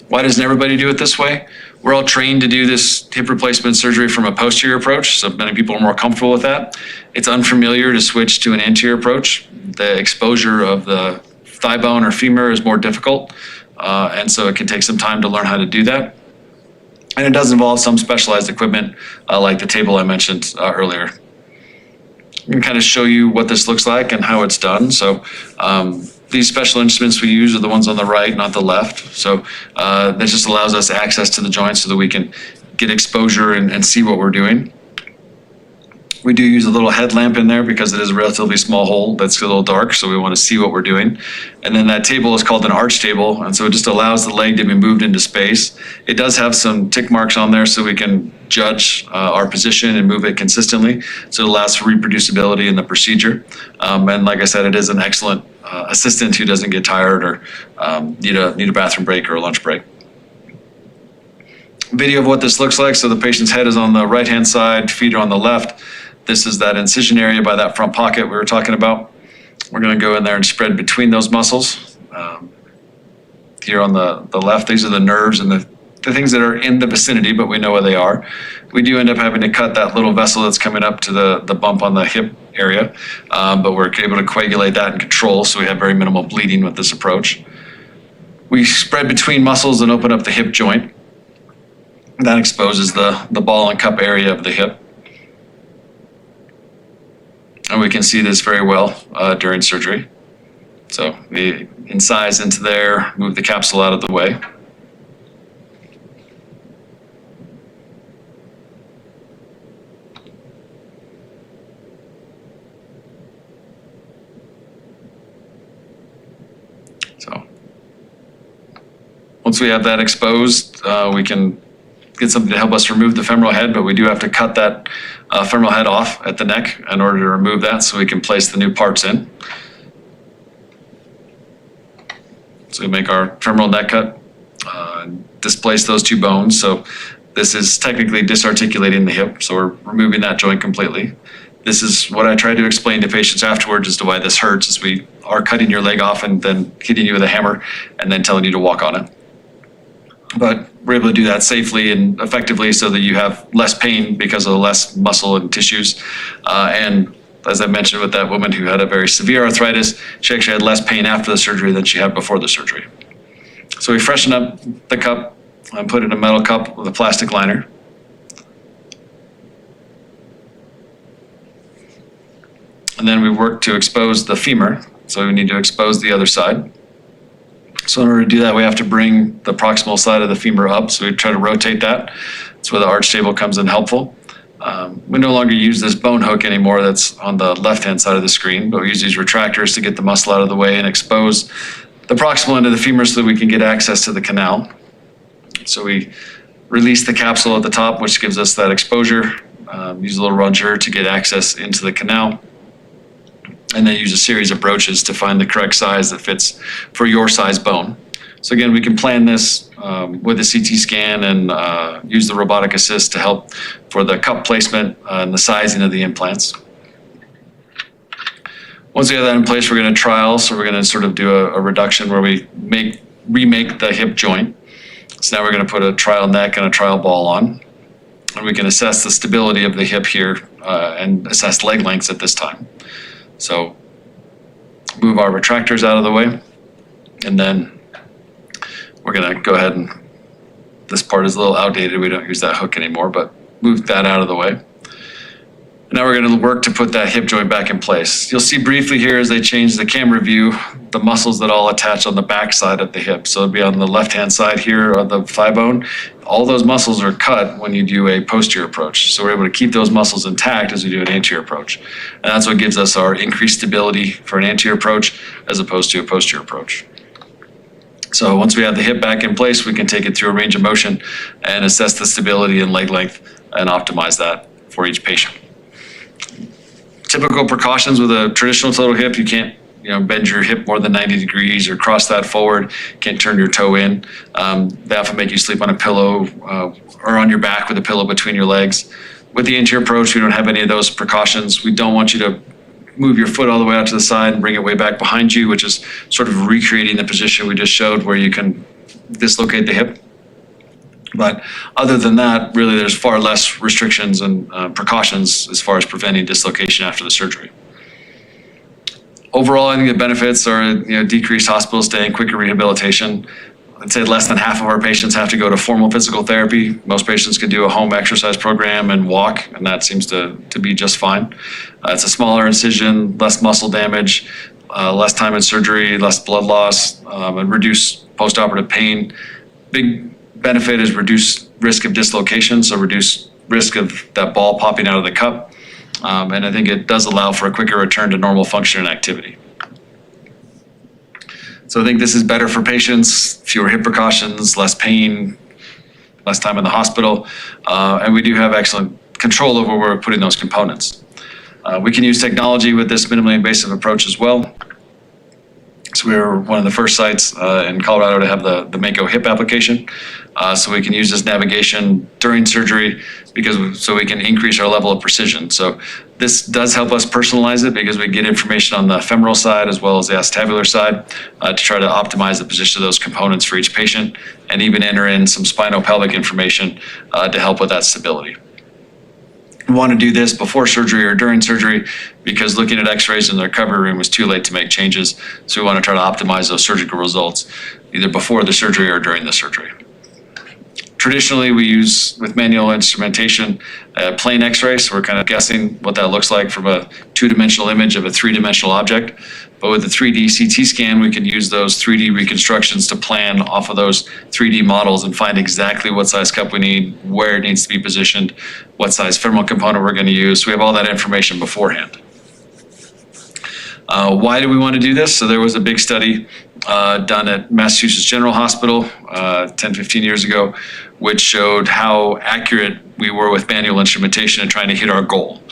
Why doesn't everybody do it this way? We're all trained to do this hip replacement surgery from a posterior approach, so many people are more comfortable with that. It's unfamiliar to switch to an anterior approach. The exposure of the thigh bone or femur is more difficult, and so it can take some time to learn how to do that. And it does involve some specialized equipment like the table I mentioned earlier. I can kind of show you what this looks like and how it's done. So these special instruments we use are the ones on the right, not the left. So that just allows us access to the joint so that we can get exposure and see what we're doing. We do use a little headlamp in there because it is a relatively small hole that's a little dark, so we want to see what we're doing. And then that table is called an arch table, and so it just allows the leg to be moved into space. It does have some tick marks on there so we can judge our position and move it consistently, so it allows for reproducibility in the procedure. And like I said, it is an excellent assistant who doesn't get tired or need a bathroom break or a lunch break. Video of what this looks like. So the patient's head is on the right-hand side, feet are on the left. This is that incision area by that front pocket we were talking about. We're going to go in there and spread between those muscles. Here on the left, these are the nerves and the things that are in the vicinity, but we know where they are. We do end up having to cut that little vessel that's coming up to the bump on the hip area, but we're able to coagulate that and control, so we have very minimal bleeding with this approach. We spread between muscles and open up the hip joint. That exposes the ball and cup area of the hip. And we can see this very well during surgery. So we incise into there, move the capsule out of the way. So once we have that exposed, we can get something to help us remove the femoral head, but we do have to cut that femoral head off at the neck in order to remove that so we can place the new parts in. So we make our femoral neck cut, displace those two bones. So this is technically disarticulating the hip, so we're removing that joint completely. This is what I try to explain to patients afterwards as to why this hurts, is we are cutting your leg off and then hitting you with a hammer and then telling you to walk on it. But we're able to do that safely and effectively so that you have less pain because of the less muscle and tissues. And as I mentioned with that woman who had a very severe arthritis, she actually had less pain after the surgery than she had before the surgery. So we freshen up the cup and put it in a metal cup with a plastic liner. And then we work to expose the femur. So we need to expose the other side. So in order to do that, we have to bring the proximal side of the femur up. So we try to rotate that. That's where the arch table comes in helpful. We no longer use this bone hook anymore that's on the left-hand side of the screen, but we use these retractors to get the muscle out of the way and expose the proximal end of the femur so that we can get access to the canal. So we release the capsule at the top, which gives us that exposure. Use a little plunger to get access into the canal. And then use a series of broaches to find the correct size that fits for your size bone. So again, we can plan this with a CT scan and use the robotic assist to help for the cup placement and the sizing of the implants. Once we have that in place, we're going to trial. So we're going to sort of do a reduction where we remake the hip joint. So now we're going to put a trial neck and a trial ball on. And we can assess the stability of the hip here and assess leg lengths at this time. So move our retractors out of the way, and then we're going to go ahead and, this part is a little outdated, we don't use that hook anymore, but move that out of the way. Now we're going to work to put that hip joint back in place. You'll see briefly here as they change the camera view, the muscles that all attach on the back side of the hip. So it'll be on the left-hand side here on the thigh bone. All those muscles are cut when you do a posterior approach. So we're able to keep those muscles intact as we do an anterior approach. And that's what gives us our increased stability for an anterior approach as opposed to a posterior approach. So once we have the hip back in place, we can take it through a range of motion and assess the stability and leg length and optimize that for each patient. Typical precautions with a traditional total hip, you can't bend your hip more than 90 degrees or cross that forward, can't turn your toe in. They often make you sleep on a pillow or on your back with a pillow between your legs. With the anterior approach, we don't have any of those precautions. We don't want you to move your foot all the way out to the side and bring it way back behind you, which is sort of recreating the position we just showed where you can dislocate the hip. But other than that, really, there's far less restrictions and precautions as far as preventing dislocation after the surgery. Overall, I think the benefits are decreased hospital stay and quicker rehabilitation. I'd say less than half of our patients have to go to formal physical therapy. Most patients can do a home exercise program and walk, and that seems to be just fine. It's a smaller incision, less muscle damage, less time in surgery, less blood loss, and reduced postoperative pain. Big benefit is reduced risk of dislocation, so reduced risk of that ball popping out of the cup. And I think it does allow for a quicker return to normal function and activity. So I think this is better for patients, fewer hip precautions, less pain, less time in the hospital, and we do have excellent control over where we're putting those components. We can use technology with this minimally invasive approach as well. So we were one of the first sites in Colorado to have the Mako hip application. So we can use this navigation during surgery so we can increase our level of precision. So this does help us personalize it because we get information on the femoral side as well as the acetabular side to try to optimize the position of those components for each patient and even enter in some spinopelvic information to help with that stability. We want to do this before surgery or during surgery because looking at x-rays in the recovery room was too late to make changes. So we want to try to optimize those surgical results either before the surgery or during the surgery. Traditionally, we use, with manual instrumentation, plain x-ray, so we're kind of guessing what that looks like from a two-dimensional image of a three-dimensional object. But with the 3D CT scan, we can use those 3D reconstructions to plan off of those 3D models and find exactly what size cup we need, where it needs to be positioned, what size femoral component we're going to use. So we have all that information beforehand. Why do we want to do this? So there was a big study done at Massachusetts General Hospital 10, 15 years ago, which showed how accurate we were with manual instrumentation and trying to hit our goal.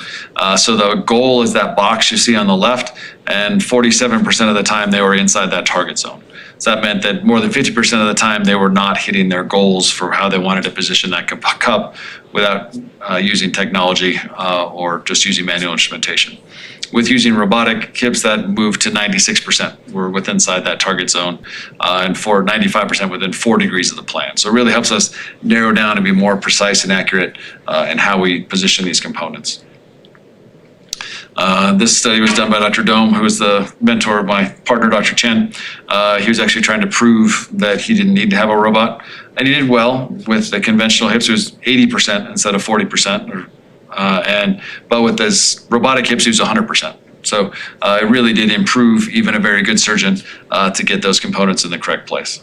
So the goal is that box you see on the left, and 47% of the time they were inside that target zone. So that meant that more than 50% of the time they were not hitting their goals for how they wanted to position that cup without using technology or just using manual instrumentation. With using robotic hips, that moved to 96%. We're within inside that target zone, and for 95% within 4 degrees of the plan. So it really helps us narrow down and be more precise and accurate in how we position these components. This study was done by Dr. Dome, who was the mentor of my partner, Dr. Chen. He was actually trying to prove that he didn't need to have a robot, and he did well with the conventional hips. It was 80% instead of 40%. But with this robotic hips, he was 100%. So it really did improve even a very good surgeon to get those components in the correct place.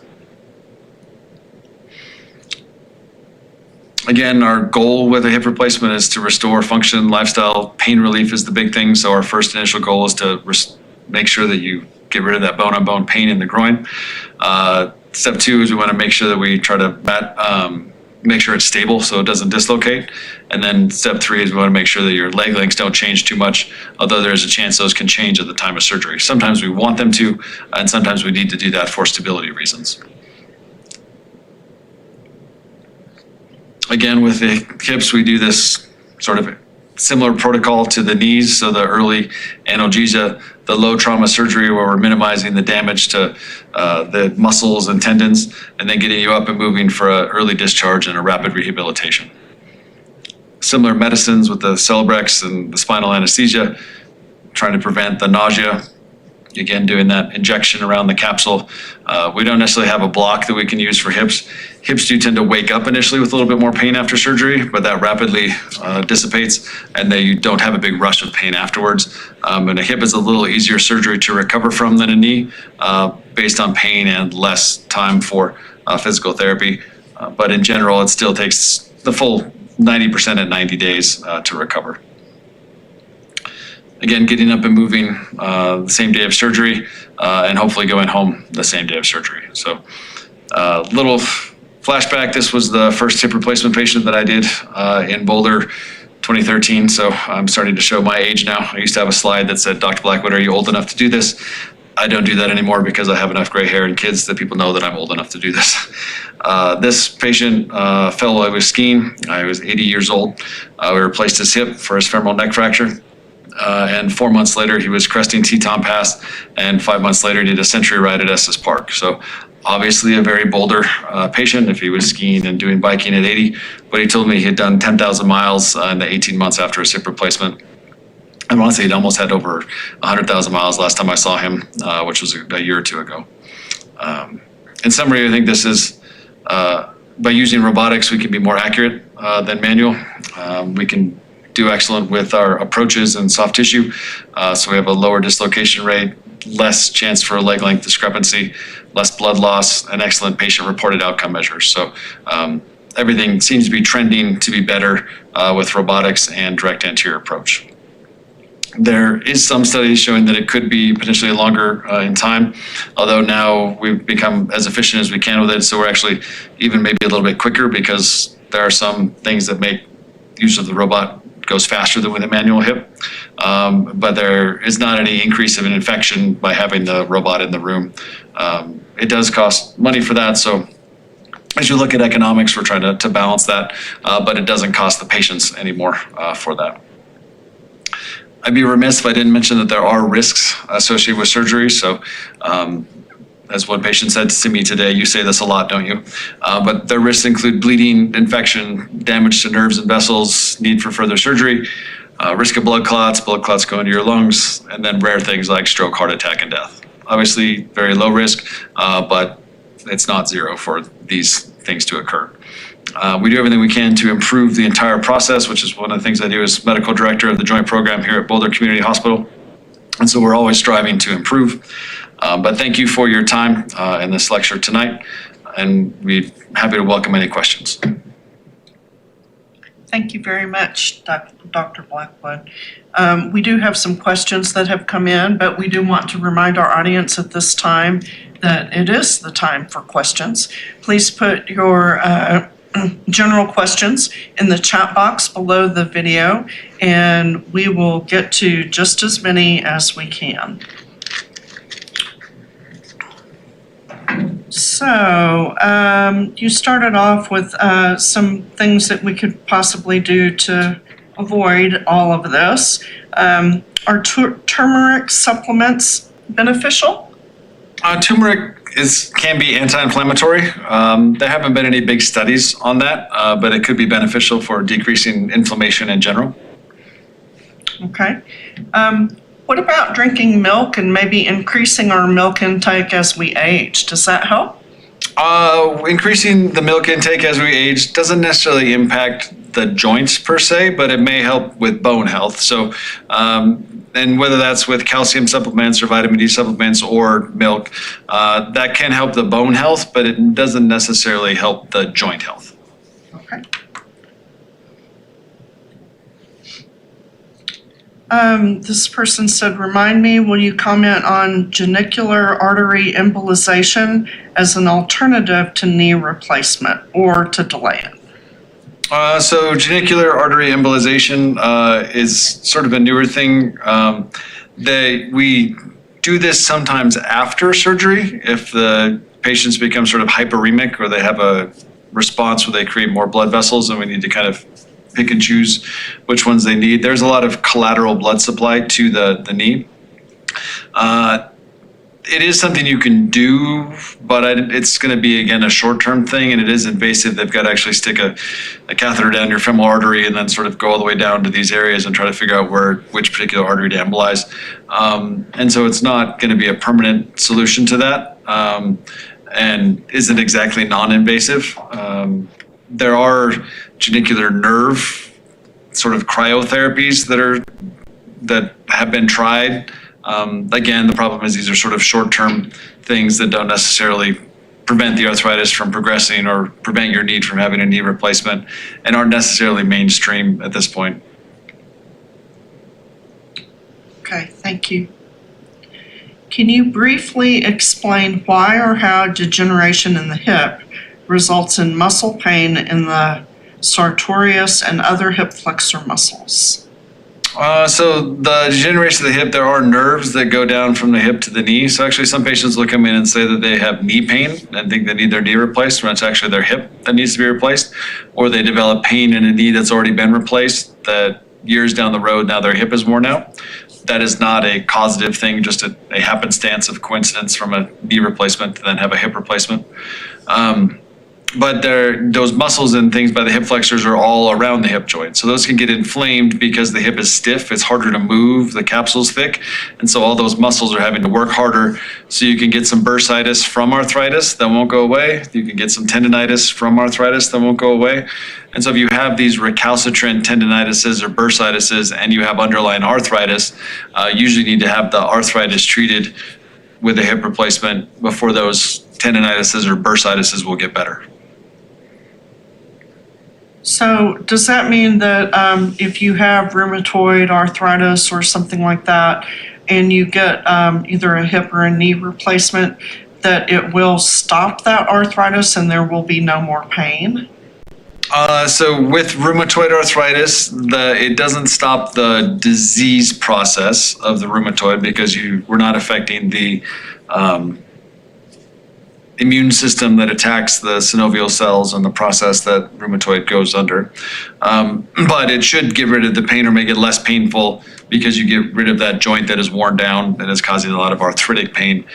Again, our goal with a hip replacement is to restore function, lifestyle. Pain relief is the big thing. So our first initial goal is to make sure that you get rid of that bone-on-bone pain in the groin. Step 2 is we want to make sure that we try to make sure it's stable so it doesn't dislocate. And then step 3 is we want to make sure that your leg lengths don't change too much, although there's a chance those can change at the time of surgery. Sometimes we want them to, and sometimes we need to do that for stability reasons. Again, with the hips, we do this sort of similar protocol to the knees. So the early analgesia, the low trauma surgery where we're minimizing the damage to the muscles and tendons, and then getting you up and moving for an early discharge and a rapid rehabilitation. Similar medicines with the Celebrex and the spinal anesthesia, trying to prevent the nausea. Again, doing that injection around the capsule. We don't necessarily have a block that we can use for hips. Hips do tend to wake up initially with a little bit more pain after surgery, but that rapidly dissipates, and you don't have a big rush of pain afterwards. And a hip is a little easier surgery to recover from than a knee, based on pain and less time for physical therapy. But in general, it still takes the full 90% at 90 days to recover. Again, getting up and moving the same day of surgery, and hopefully going home the same day of surgery. So little flashback, this was the first hip replacement patient that I did in Boulder 2013. So I'm starting to show my age now. I used to have a slide that said, Dr. Blackwood, are you old enough to do this? I don't do that anymore because I have enough gray hair and kids that people know that I'm old enough to do this. This patient fell while I was skiing. I was 80 years old. We replaced his hip for his femoral neck fracture. And 4 months later, he was cresting Teton Pass, and 5 months later, he did a century ride at Estes Park. So obviously a very Boulder patient if he was skiing and doing biking at 80, but he told me he had done 10,000 miles in the 18 months after his hip replacement. I want to say he'd almost had over 100,000 miles last time I saw him, which was a year or two ago. In summary, I think this is, by using robotics, we can be more accurate than manual. We can do excellent with our approaches and soft tissue. So we have a lower dislocation rate, less chance for a leg length discrepancy, less blood loss, and excellent patient reported outcome measures. So everything seems to be trending to be better with robotics and direct anterior approach. There is some studies showing that it could be potentially longer in time, although now we've become as efficient as we can with it. So we're actually even maybe a little bit quicker because there are some things that make use of the robot goes faster than with a manual hip. But there is not any increase of an infection by having the robot in the room. It does cost money for that. So as you look at economics, we're trying to balance that, but it doesn't cost the patients anymore for that. I'd be remiss if I didn't mention that there are risks associated with surgery. So as one patient said to me today, you say this a lot, don't you? But their risks include bleeding, infection, damage to nerves and vessels, need for further surgery, risk of blood clots going to your lungs, and then rare things like stroke, heart attack, and death. Obviously, very low risk, but it's not zero for these things to occur. We do everything we can to improve the entire process, which is one of the things I do as medical director of the joint program here at Boulder Community Hospital. And so we're always striving to improve. But thank you for your time in this lecture tonight, and we're happy to welcome any questions. Thank you very much, Dr. Blackwood. We do have some questions that have come in, but we do want to remind our audience at this time that it is the time for questions. Please put your general questions in the chat box below the video, and we will get to just as many as we can. So you started off with some things that we could possibly do to avoid all of this. Are turmeric supplements beneficial? Turmeric can be anti-inflammatory. There haven't been any big studies on that, but it could be beneficial for decreasing inflammation in general. Okay. What about drinking milk and maybe increasing our milk intake as we age? Does that help? Increasing the milk intake as we age doesn't necessarily impact the joints per se, but it may help with bone health. So, and whether that's with calcium supplements or vitamin D supplements or milk, that can help the bone health, but it doesn't necessarily help the joint health. Okay. This person said, remind me, will you comment on genicular artery embolization as an alternative to knee replacement or to delay it? So genicular artery embolization is sort of a newer thing. We do this sometimes after surgery if the patients become sort of hyperemic or they have a response where they create more blood vessels and we need to kind of pick and choose which ones they need. There's a lot of collateral blood supply to the knee. It is something you can do, but it's going to be, again, a short-term thing, and it is invasive. They've got to actually stick a catheter down your femoral artery and then sort of go all the way down to these areas and try to figure out which particular artery to embolize. And so it's not going to be a permanent solution to that, and isn't exactly non-invasive. There are genicular nerve sort of cryotherapies that have been tried. Again, the problem is these are sort of short-term things that don't necessarily prevent the arthritis from progressing or prevent your need from having a knee replacement and aren't necessarily mainstream at this point. Okay, thank you. Can you briefly explain why or how degeneration in the hip results in muscle pain in the sartorius and other hip flexor muscles? So the degeneration of the hip, there are nerves that go down from the hip to the knee. So actually some patients will come in and say that they have knee pain and think they need their knee replaced when it's actually their hip that needs to be replaced. Or they develop pain in a knee that's already been replaced that years down the road, now their hip is worn out. that is not a causative thing, just a happenstance of coincidence from a knee replacement to then have a hip replacement. But those muscles and things by the hip flexors are all around the hip joint. So those can get inflamed because the hip is stiff. It's harder to move. The capsule's thick. And so all those muscles are having to work harder. So you can get some bursitis from arthritis that won't go away. You can get some tendinitis from arthritis that won't go away. And so if you have these recalcitrant tendinitises or bursitises and you have underlying arthritis, you usually need to have the arthritis treated with a hip replacement before those tendinitises or bursitises will get better. So does that mean that if you have rheumatoid arthritis or something like that, and you get either a hip or a knee replacement, that it will stop that arthritis and there will be no more pain? So with rheumatoid arthritis, it doesn't stop the disease process of the rheumatoid because we're not affecting the immune system that attacks the synovial cells and the process that rheumatoid goes under. But it should get rid of the pain or make it less painful because you get rid of that joint that is worn down and is causing a lot of arthritic pain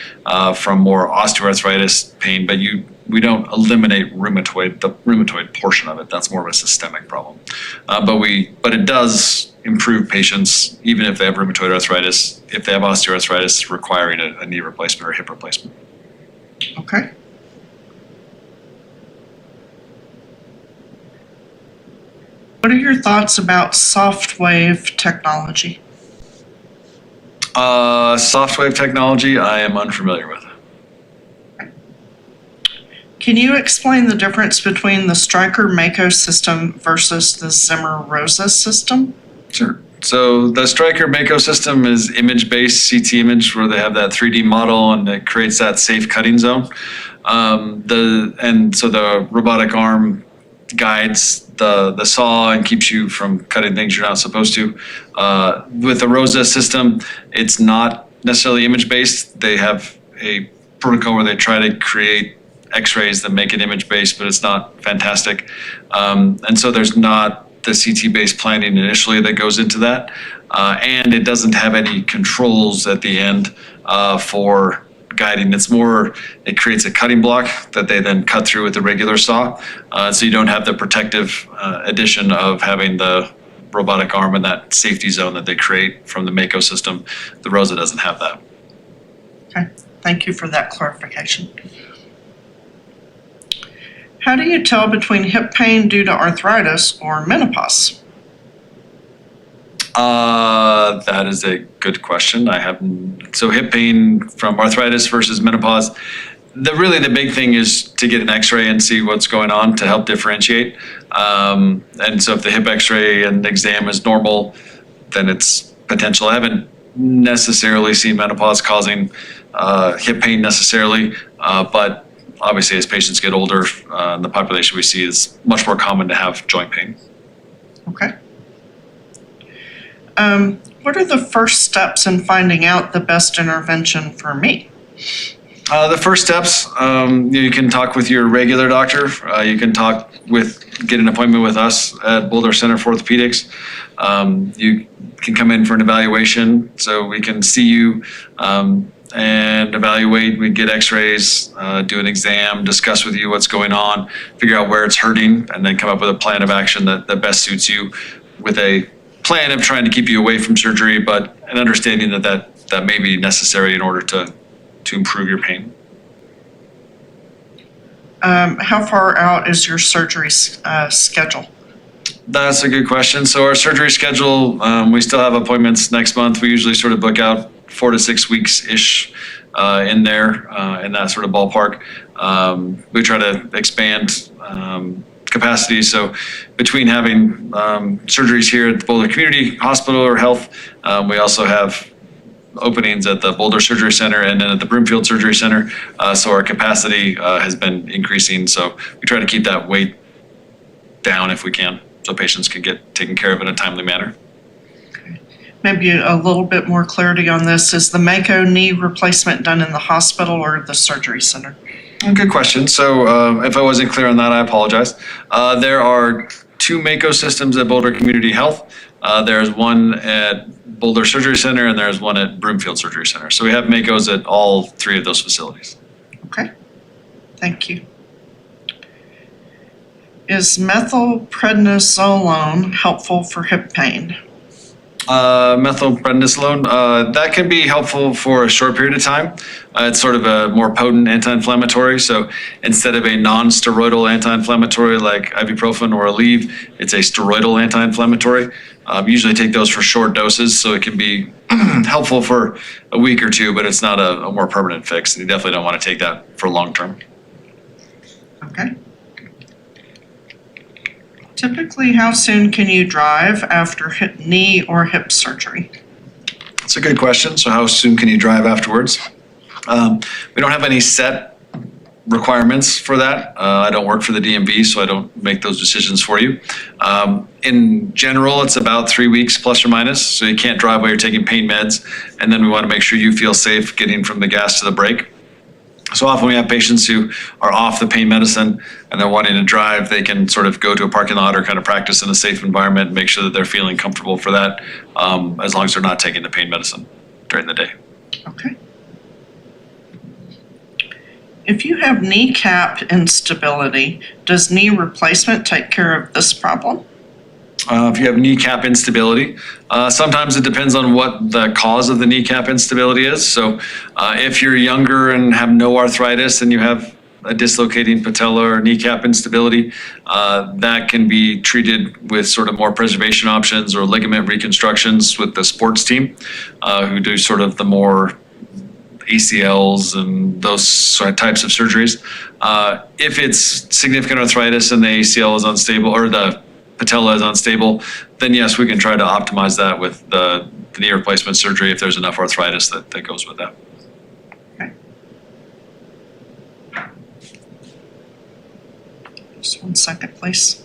from more osteoarthritis pain. But we don't eliminate the rheumatoid portion of it. That's more of a systemic problem. But it does improve patients, even if they have rheumatoid arthritis, if they have osteoarthritis requiring a knee replacement or hip replacement. Okay. What are your thoughts about soft wave technology? Soft wave technology, I am unfamiliar with. Can you explain the difference between the Stryker Mako system versus the Zimmer ROSA system? Sure. So the Stryker Mako system is image-based CT image where they have that 3D model and it creates that safe cutting zone. So the robotic arm guides the saw and keeps you from cutting things you're not supposed to. With the ROSA system, it's not necessarily image-based. They have a protocol where they try to create x-rays that make it image-based, but it's not fantastic. And so there's not the CT-based planning initially that goes into that. And it doesn't have any controls at the end for guiding. It creates a cutting block that they then cut through with the regular saw. So you don't have the protective addition of having the robotic arm and that safety zone that they create from the Mako system. The ROSA doesn't have that. Okay, thank you for that clarification. How do you tell between hip pain due to arthritis or menopause? That is a good question. So hip pain from arthritis versus menopause. The big thing is to get an x-ray and see what's going on to help differentiate. And so if the hip x-ray and exam is normal, then it's potential. I haven't necessarily seen menopause causing hip pain necessarily, but obviously as patients get older, the population we see is much more common to have joint pain. Okay. What are the first steps in finding out the best intervention for me? The first steps, you can talk with your regular doctor. You can get an appointment with us at Boulder Center for Orthopedics. You can come in for an evaluation so we can see you and evaluate. We get x-rays, do an exam, discuss with you what's going on, figure out where it's hurting, and then come up with a plan of action that best suits you with a plan of trying to keep you away from surgery, but an understanding that may be necessary in order to improve your pain. How far out is your surgery schedule? That's a good question. So our surgery schedule, we still have appointments next month. We usually sort of book out 4 to 6 weeks-ish in there, in that sort of ballpark. We try to expand capacity. So between having surgeries here at the Boulder Community Hospital or Health, we also have openings at the Boulder Surgery Center and then at the Broomfield Surgery Center. So our capacity has been increasing. So we try to keep that weight down if we can, so patients can get taken care of in a timely manner. Okay. Maybe a little bit more clarity on this. Is the Mako knee replacement done in the hospital or the surgery center? Good question. So if I wasn't clear on that, I apologize. There are 2 Mako systems at Boulder Community Health. There's one at Boulder Surgery Center, and there's one at Broomfield Surgery Center. So we have Makos at all 3 of those facilities. Okay, thank you. Is methylprednisolone helpful for hip pain? Methylprednisolone, that can be helpful for a short period of time. It's sort of a more potent anti-inflammatory. So instead of a non-steroidal anti-inflammatory like ibuprofen or Aleve, it's a steroidal anti-inflammatory. Usually take those for short doses, so it can be helpful for a week or 2, but it's not a more permanent fix. And you definitely don't want to take that for long term. Okay. Typically, how soon can you drive after knee or hip surgery? That's a good question. So how soon can you drive afterwards? We don't have any set requirements for that. I don't work for the DMV, so I don't make those decisions for you. In general, it's about 3 weeks plus or minus. So you can't drive while you're taking pain meds. And then we want to make sure you feel safe getting from the gas to the brake. So often we have patients who are off the pain medicine and they're wanting to drive. They can sort of go to a parking lot or kind of practice in a safe environment and make sure that they're feeling comfortable for that, as long as they're not taking the pain medicine during the day. Okay. If you have kneecap instability, does knee replacement take care of this problem? If you have kneecap instability, sometimes it depends on what the cause of the kneecap instability is. So if you're younger and have no arthritis and you have a dislocating patella or kneecap instability, that can be treated with sort of more preservation options or ligament reconstructions with the sports team, who do sort of the more ACLs and those types of surgeries. If it's significant arthritis and the ACL is unstable or the patella is unstable, then yes, we can try to optimize that with the knee replacement surgery if there's enough arthritis that goes with that. Okay. Just 1 second, please.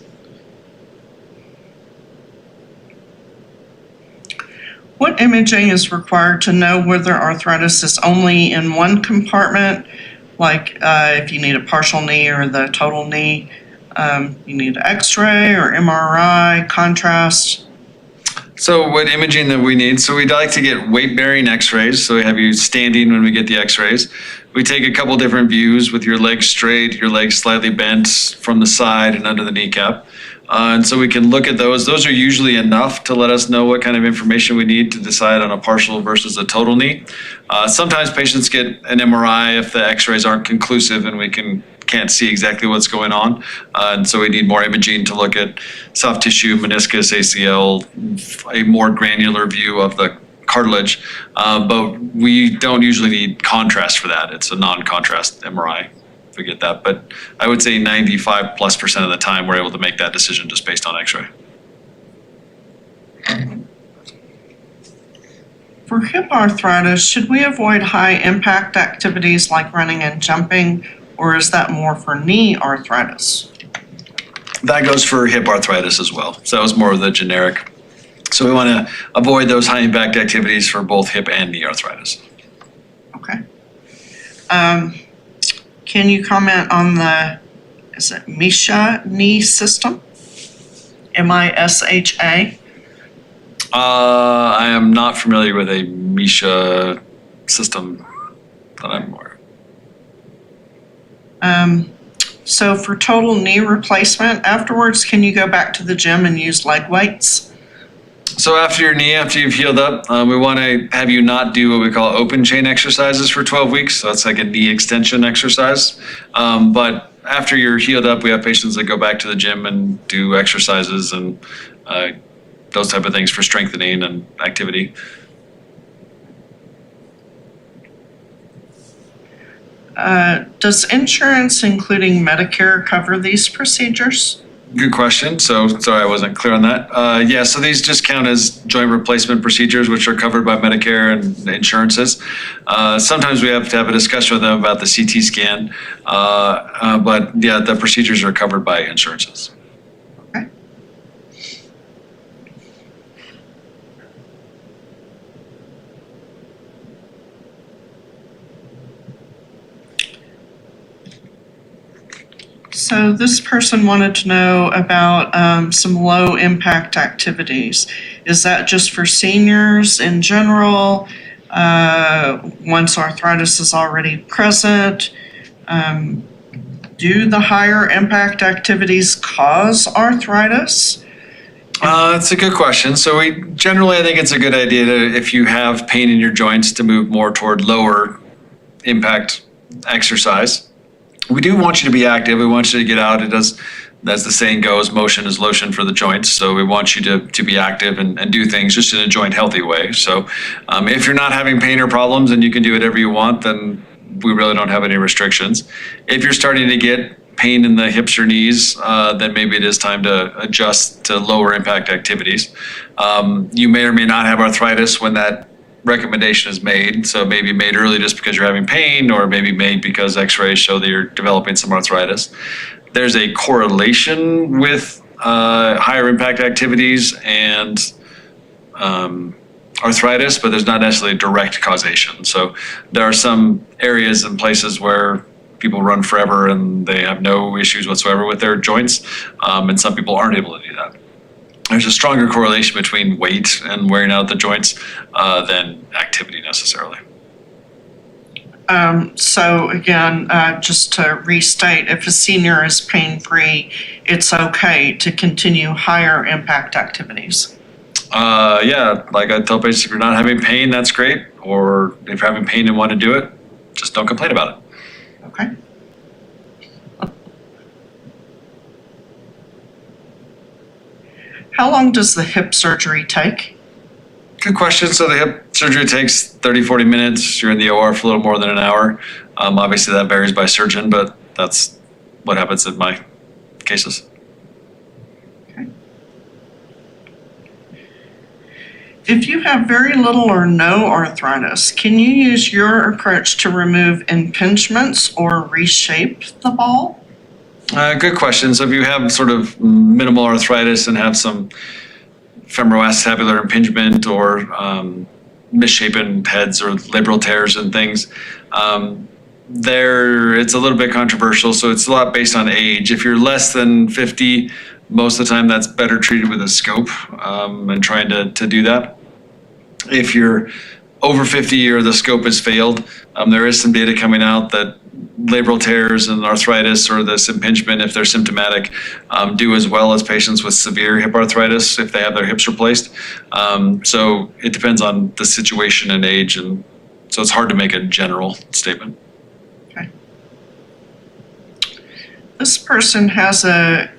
What imaging is required to know whether arthritis is only in one compartment, like if you need a partial knee or the total knee? You need X-ray or MRI, contrast? So what imaging that we need? So we'd like to get weight-bearing X-rays. So we have you standing when we get the X-rays. We take a couple different views with your legs straight, your legs slightly bent from the side and under the kneecap. And so we can look at those. Those are usually enough to let us know what kind of information we need to decide on a partial versus a total knee. Sometimes patients get an MRI if the X-rays aren't conclusive and we can't see exactly what's going on. And so we need more imaging to look at soft tissue, meniscus, ACL, a more granular view of the cartilage. But we don't usually need contrast for that. It's a non-contrast MRI. If we get that, but I would say 95+% of the time we're able to make that decision just based on X-ray. For hip arthritis, should we avoid high impact activities like running and jumping, or is that more for knee arthritis? That goes for hip arthritis as well. So that was more of the generic. So we want to avoid those high impact activities for both hip and knee arthritis. Okay. Can you comment on the, is it MISHA knee system? MISHA? I am not familiar with a MISHA system that I'm aware of. So for total knee replacement, afterwards, can you go back to the gym and use leg weights? So after your knee, after you've healed up, we want to have you not do what we call open chain exercises for 12 weeks. So that's like a knee extension exercise. But after you're healed up, we have patients that go back to the gym and do exercises and those type of things for strengthening and activity. Does insurance, including Medicare, cover these procedures? Good question. So sorry, I wasn't clear on that. Yeah, so these just count as joint replacement procedures, which are covered by Medicare and insurances. Sometimes we have to have a discussion with them about the CT scan, but yeah, the procedures are covered by insurances. Okay. So this person wanted to know about some low impact activities. Is that just for seniors in general? Once arthritis is already present? Do the higher impact activities cause arthritis? That's a good question. So I think it's a good idea to, if you have pain in your joints, to move more toward lower impact exercise. We do want you to be active. We want you to get out. As the saying goes, motion is lotion for the joints. So we want you to be active and do things just in a joint healthy way. So if you're not having pain or problems and you can do whatever you want, then we really don't have any restrictions. If you're starting to get pain in the hips or knees, then maybe it is time to adjust to lower impact activities. You may or may not have arthritis when that recommendation is made. So maybe made early just because you're having pain, or maybe made because x-rays show that you're developing some arthritis. There's a correlation with higher impact activities and arthritis, but there's not necessarily a direct causation. So there are some areas and places where people run forever and they have no issues whatsoever with their joints, and some people aren't able to do that. There's a stronger correlation between weight and wearing out the joints than activity necessarily. So again, just to restate, if a senior is pain-free, it's okay to continue higher impact activities. Yeah, like I tell patients, if you're not having pain, that's great. Or if you're having pain and want to do it, just don't complain about it. Okay. How long does the hip surgery take? Good question. So the hip surgery takes 30, 40 minutes. You're in the OR for a little more than an hour. Obviously that varies by surgeon, but that's what happens in my cases. Okay. If you have very little or no arthritis, can you use your approach to remove impingements or reshape the ball? Good question. So if you have sort of minimal arthritis and have some femoroacetabular impingement or misshapen heads or labral tears and things, it's a little bit controversial. So it's a lot based on age. If you're less than 50, most of the time that's better treated with a scope and trying to do that. If you're over 50 or the scope has failed, there is some data coming out that labral tears and arthritis or this impingement, if they're symptomatic, do as well as patients with severe hip arthritis if they have their hips replaced. So it depends on the situation and age, and so it's hard to make a general statement. Okay. This person has a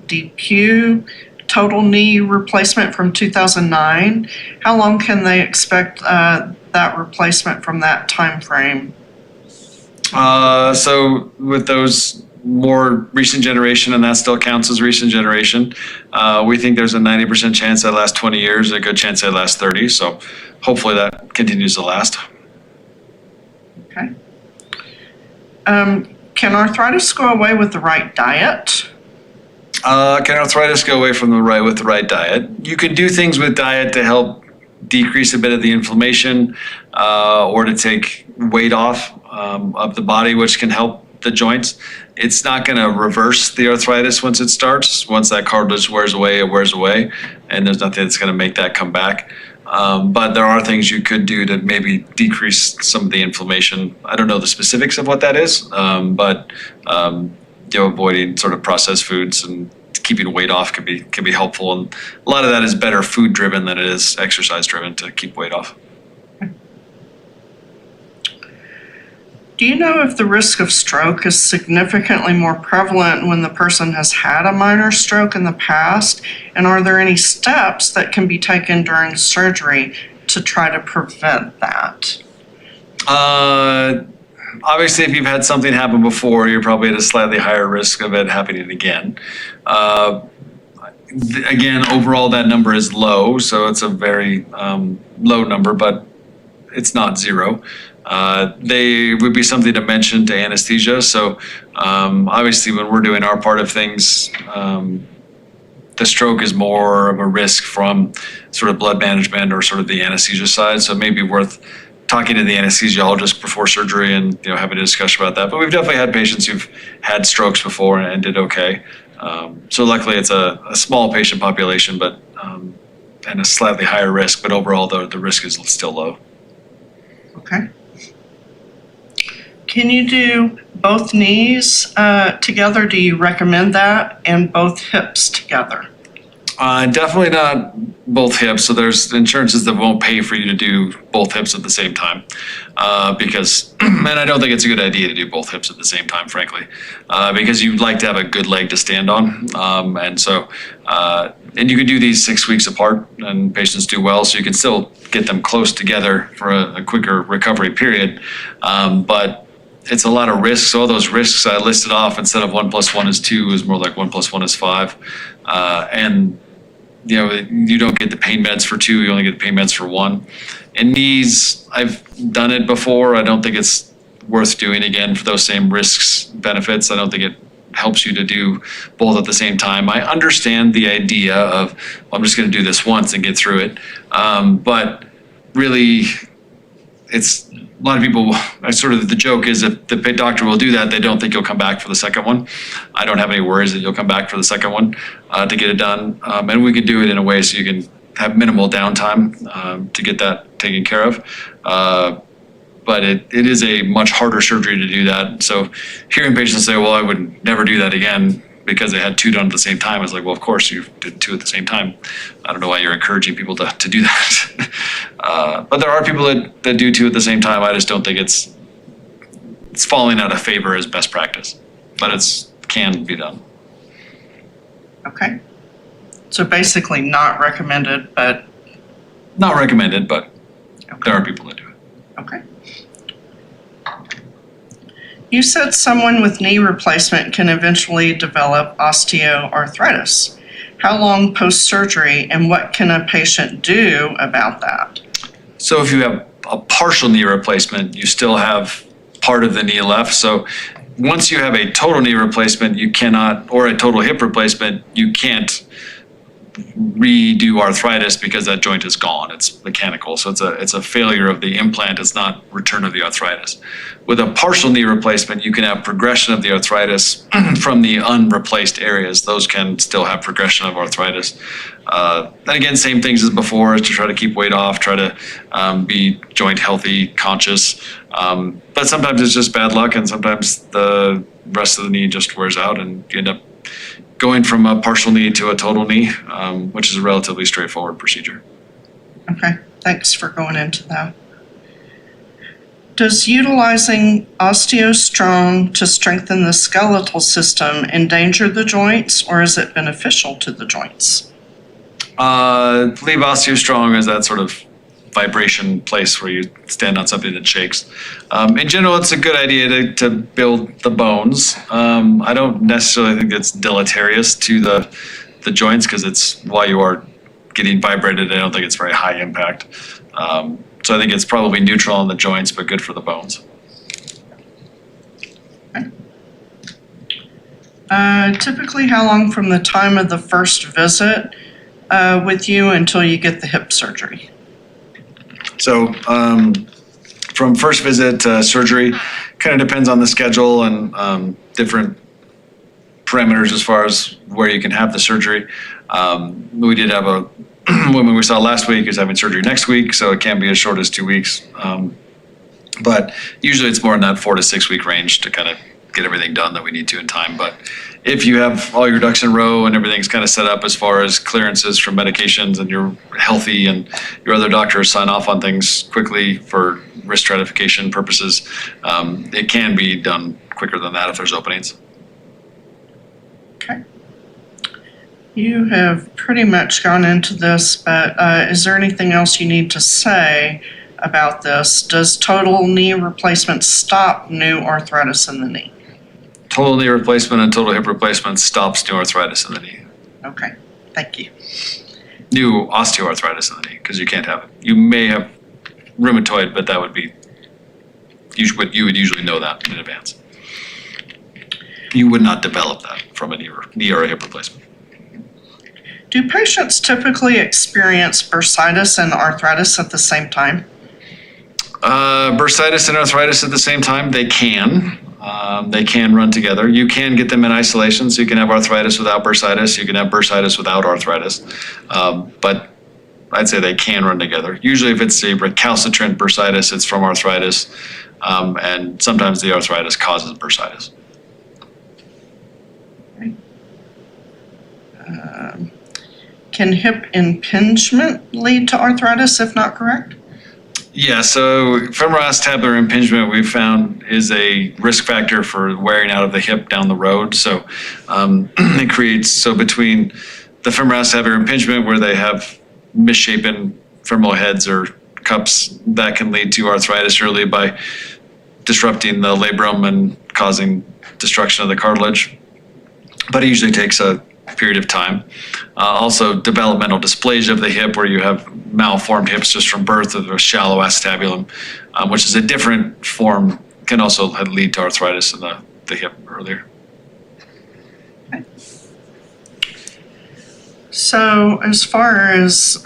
DePuy total knee replacement from 2009. How long can they expect that replacement from that time frame? So with those more recent generation, and that still counts as recent generation, we think there's a 90% chance that lasts 20 years, a good chance that lasts 30. So hopefully that continues to last. Okay. Can arthritis go away with the right diet? Can arthritis go away with the right diet? You can do things with diet to help decrease a bit of the inflammation or to take weight off of the body, which can help the joints. It's not going to reverse the arthritis once it starts. Once that cartilage wears away, it wears away, and there's nothing that's going to make that come back. But there are things you could do to maybe decrease some of the inflammation. I don't know the specifics of what that is, but avoiding sort of processed foods and keeping weight off can be helpful. And a lot of that is better food driven than it is exercise driven to keep weight off. Do you know if the risk of stroke is significantly more prevalent when the person has had a minor stroke in the past? And are there any steps that can be taken during surgery to try to prevent that? Obviously, if you've had something happen before, you're probably at a slightly higher risk of it happening again. Again, overall, that number is low, so it's a very low number, but it's not zero. They would be something to mention to anesthesia. So obviously, when we're doing our part of things, the stroke is more of a risk from sort of blood management or sort of the anesthesia side. So it may be worth talking to the anesthesiologist before surgery and having a discussion about that. But we've definitely had patients who've had strokes before and did okay. So luckily it's a small patient population, but and a slightly higher risk, but overall the risk is still low. Okay. Can you do both knees together? Do you recommend that? And both hips together? Definitely not both hips. So there's insurances that won't pay for you to do both hips at the same time because, and I don't think it's a good idea to do both hips at the same time, frankly, because you'd like to have a good leg to stand on. And you can do these 6 weeks apart and patients do well. So you can still get them close together for a quicker recovery period. But it's a lot of risks. So all those risks I listed off, instead of 1 + 1 is 2, is more like 1 + 1 is 5. And you don't get the pain meds for 2, you only get the pain meds for 1. And knees, I've done it before. I don't think it's worth doing again for those same risks, benefits. I don't think it helps you to do both at the same time. I understand the idea of, well, I'm just going to do this once and get through it. But really, it's a lot of people, the joke is if the doctor will do that, they don't think you'll come back for the second one. I don't have any worries that you'll come back for the second one to get it done. And we can do it in a way so you can have minimal downtime to get that taken care of. But it is a much harder surgery to do that. So hearing patients say, well, I would never do that again because they had 2 done at the same time, I was like, well, of course you did 2 at the same time. I don't know why you're encouraging people to do that. But there are people that do 2 at the same time. I just don't think it's falling out of favor as best practice, but it can be done. Okay. So basically not recommended, but... Not recommended, but okay. There are people that do it. Okay. You said someone with knee replacement can eventually develop osteoarthritis. How long post-surgery, and what can a patient do about that? So if you have a partial knee replacement, you still have part of the knee left. So once you have a total knee replacement, you cannot, or a total hip replacement, you can't redo arthritis because that joint is gone. It's mechanical. So it's a failure of the implant. It's not return of the arthritis. With a partial knee replacement, you can have progression of the arthritis from the unreplaced areas. Those can still have progression of arthritis. And again, same things as before, is to try to keep weight off, try to be joint healthy, conscious. But sometimes it's just bad luck, and sometimes the rest of the knee just wears out and you end up going from a partial knee to a total knee, which is a relatively straightforward procedure. Okay, thanks for going into that. Does utilizing OsteoStrong to strengthen the skeletal system endanger the joints, or is it beneficial to the joints? I believe OsteoStrong is that sort of vibration place where you stand on something that shakes. In general, it's a good idea to build the bones. I don't necessarily think it's deleterious to the joints because it's while you are getting vibrated, I don't think it's very high impact. So I think it's probably neutral on the joints, but good for the bones. Okay. Typically, how long from the time of the first visit with you until you get the hip surgery? So from first visit to surgery, kind of depends on the schedule and different parameters as far as where you can have the surgery. We did have a woman we saw last week is having surgery next week, so it can be as short as 2 weeks. But usually it's more in that 4 to 6 week range to kind of get everything done that we need to in time. But if you have all your ducks in a row and everything's kind of set up as far as clearances from medications and you're healthy and your other doctors sign off on things quickly for risk stratification purposes, it can be done quicker than that if there's openings. Okay. You have pretty much gone into this, but is there anything else you need to say about this? Does total knee replacement stop new arthritis in the knee? Total knee replacement and total hip replacement stops new arthritis in the knee. Okay, thank you. New osteoarthritis in the knee, because you can't have it. You may have rheumatoid, but that would be, you would usually know that in advance. You would not develop that from a knee or a hip replacement. Do patients typically experience bursitis and arthritis at the same time? Bursitis and arthritis at the same time, they can. They can run together. You can get them in isolation, so you can have arthritis without bursitis. You can have bursitis without arthritis. But I'd say they can run together. Usually if it's a recalcitrant bursitis, it's from arthritis. And sometimes the arthritis causes bursitis. Can hip impingement lead to arthritis if not correct? Yeah, so femoroacetabular impingement we've found is a risk factor for wearing out of the hip down the road. So it creates, so between the femoroacetabular impingement where they have misshapen femoral heads or cups, that can lead to arthritis early by disrupting the labrum and causing destruction of the cartilage. But it usually takes a period of time. Also, developmental dysplasia of the hip, where you have malformed hips just from birth of a shallow acetabulum, which is a different form, can also lead to arthritis in the hip earlier. Okay. So as far as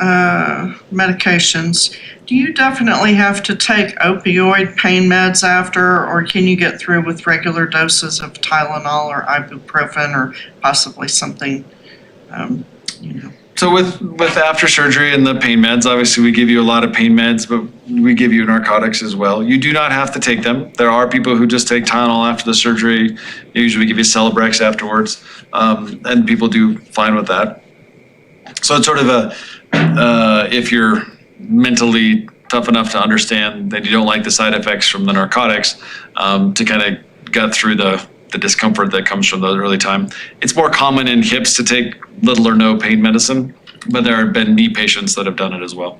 medications, do you definitely have to take opioid pain meds after, or can you get through with regular doses of Tylenol or ibuprofen or possibly something, So with after surgery and the pain meds, obviously we give you a lot of pain meds, but we give you narcotics as well. You do not have to take them. There are people who just take Tylenol after the surgery. Usually we give you Celebrex afterwards, and people do fine with that. So it's sort of if you're mentally tough enough to understand that you don't like the side effects from the narcotics, to kind of get through the discomfort that comes from the early time. It's more common in hips to take little or no pain medicine, but there have been knee patients that have done it as well.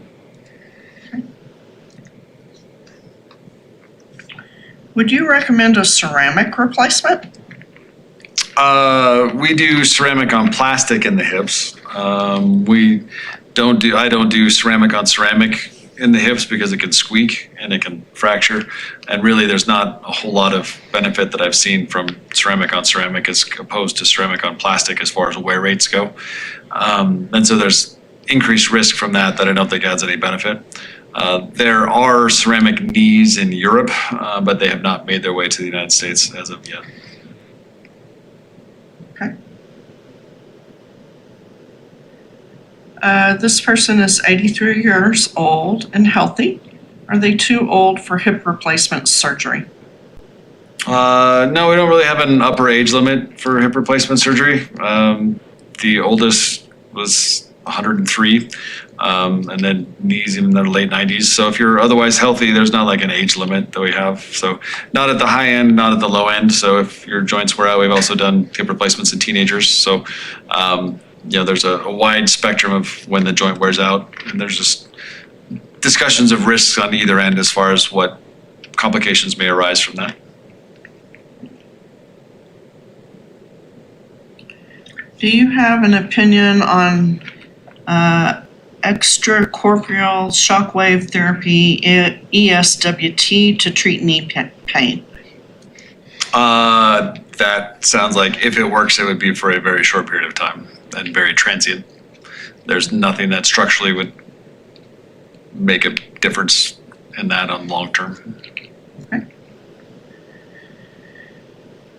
Would you recommend a ceramic replacement? We do ceramic on plastic in the hips. I don't do ceramic on ceramic in the hips because it can squeak and it can fracture. And really there's not a whole lot of benefit that I've seen from ceramic on ceramic as opposed to ceramic on plastic as far as wear rates go. And so there's increased risk from that I don't think adds any benefit. There are ceramic knees in Europe, but they have not made their way to the United States as of yet. Okay. This person is 83 years old and healthy. Are they too old for hip replacement surgery? No, we don't really have an upper age limit for hip replacement surgery. The oldest was 103, and then knees in their late 90s. So if you're otherwise healthy, there's not like an age limit that we have. So not at the high end, not at the low end. So if your joints wear out, we've also done hip replacements in teenagers. So there's a wide spectrum of when the joint wears out, and there's just discussions of risks on either end as far as what complications may arise from that. Do you have an opinion on extracorporeal shockwave therapy, ESWT, to treat knee pain? That sounds like if it works, it would be for a very short period of time and very transient. There's nothing that structurally would make a difference in that on long term. Okay.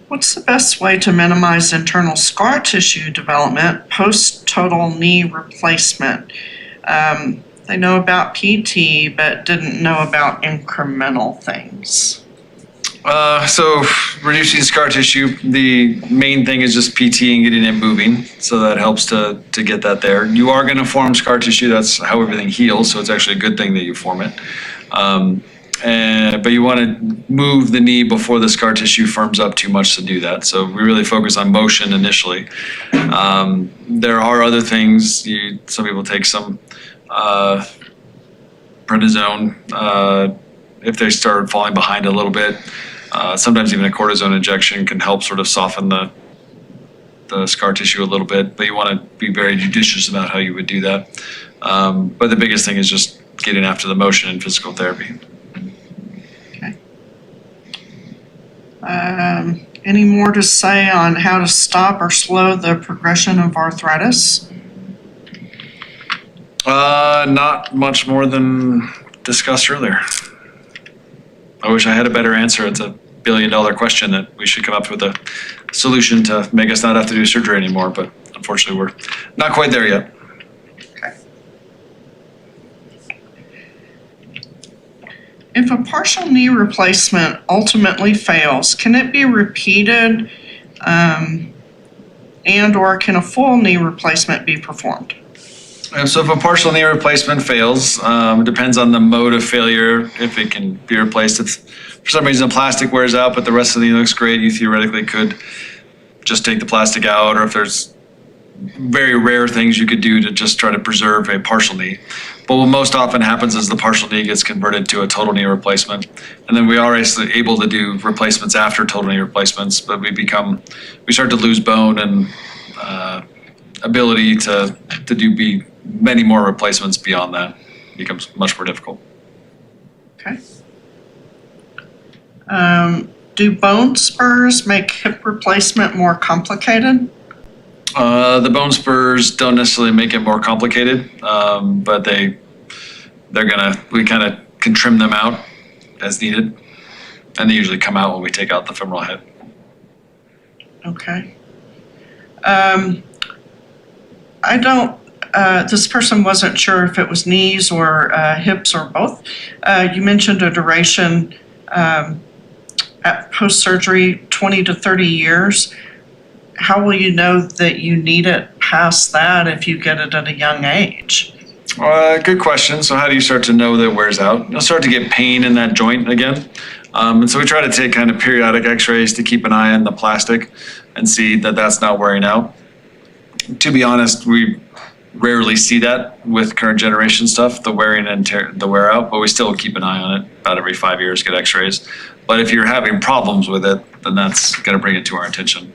What's the best way to minimize internal scar tissue development post-total knee replacement? They know about PT, but didn't know about incremental things. So reducing scar tissue, the main thing is just PT and getting it moving. So that helps to get that there. You are going to form scar tissue. That's how everything heals. So it's actually a good thing that you form it. But you want to move the knee before the scar tissue firms up too much to do that. So we really focus on motion initially. There are other things. Some people take some prednisone if they start falling behind a little bit. Sometimes even a cortisone injection can help sort of soften the scar tissue a little bit, but you want to be very judicious about how you would do that. But the biggest thing is just getting after the motion in physical therapy. Okay. Any more to say on how to stop or slow the progression of arthritis? Not much more than discussed earlier. I wish I had a better answer. It's a billion-dollar question that we should come up with a solution to make us not have to do surgery anymore. But unfortunately, we're not quite there yet. Okay. If a partial knee replacement ultimately fails, can it be repeated and/or can a full knee replacement be performed? So if a partial knee replacement fails, it depends on the mode of failure, if it can be replaced. If for some reason the plastic wears out, but the rest of the knee looks great, you theoretically could just take the plastic out, or if there's very rare things you could do to just try to preserve a partial knee. But what most often happens is the partial knee gets converted to a total knee replacement. And then we are actually able to do replacements after total knee replacements, but we start to lose bone and ability to do many more replacements beyond that. It becomes much more difficult. Okay. Do bone spurs make hip replacement more complicated? The bone spurs don't necessarily make it more complicated, but we kind of can trim them out as needed, and they usually come out when we take out the femoral head. Okay. This person wasn't sure if it was knees or hips or both. You mentioned a duration at post-surgery, 20 to 30 years. How will you know that you need it past that if you get it at a young age? Good question. So how do you start to know that it wears out? You'll start to get pain in that joint again. And so we try to take kind of periodic x-rays to keep an eye on the plastic and see that that's not wearing out. To be honest, we rarely see that with current generation stuff, the wearing and the wear out, but we still keep an eye on it about every 5 years, get x-rays. But if you're having problems with it, then that's going to bring it to our attention.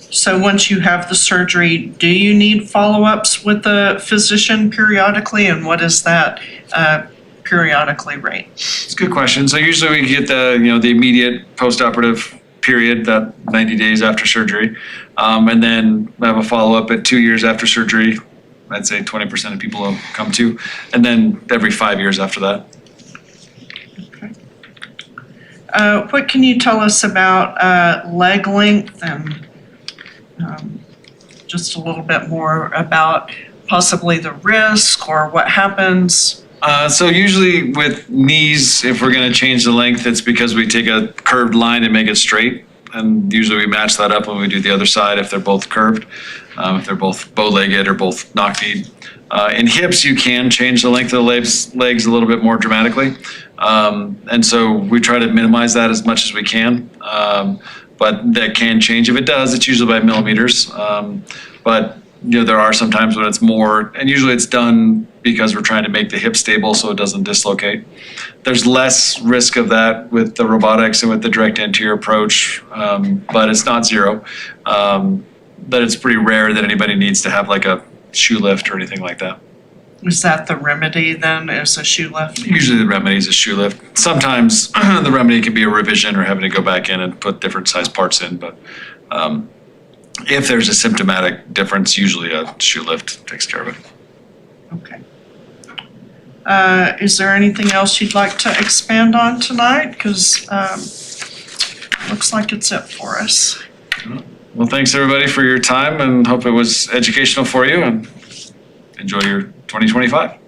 So once you have the surgery, do you need follow-ups with the physician periodically, and what is that periodically rate? It's a good question. So usually we get the immediate post-operative period, that 90 days after surgery, and then we have a follow-up at 2 years after surgery. I'd say 20% of people will come to, and then every 5 years after that. Okay. What can you tell us about leg length and just a little bit more about possibly the risk or what happens? So usually with knees, if we're going to change the length, it's because we take a curved line and make it straight. And usually we match that up when we do the other side if they're both curved, if they're both bow-legged or both knock-kneed. In hips, you can change the length of the legs a little bit more dramatically. And so we try to minimize that as much as we can. But that can change. If it does, it's usually by millimeters. But there are some times when it's more, and usually it's done because we're trying to make the hip stable so it doesn't dislocate. There's less risk of that with the robotics and with the direct anterior approach, but it's not zero. But it's pretty rare that anybody needs to have like a shoe lift or anything like that. Is that the remedy then, is a shoe lift? Usually the remedy is a shoe lift. Sometimes the remedy can be a revision or having to go back in and put different size parts in. But if there's a symptomatic difference, usually a shoe lift takes care of it. Okay. Is there anything else you'd like to expand on tonight? Because looks like it's it for us. Well, thanks everybody for your time, and hope it was educational for you, and enjoy your 2025.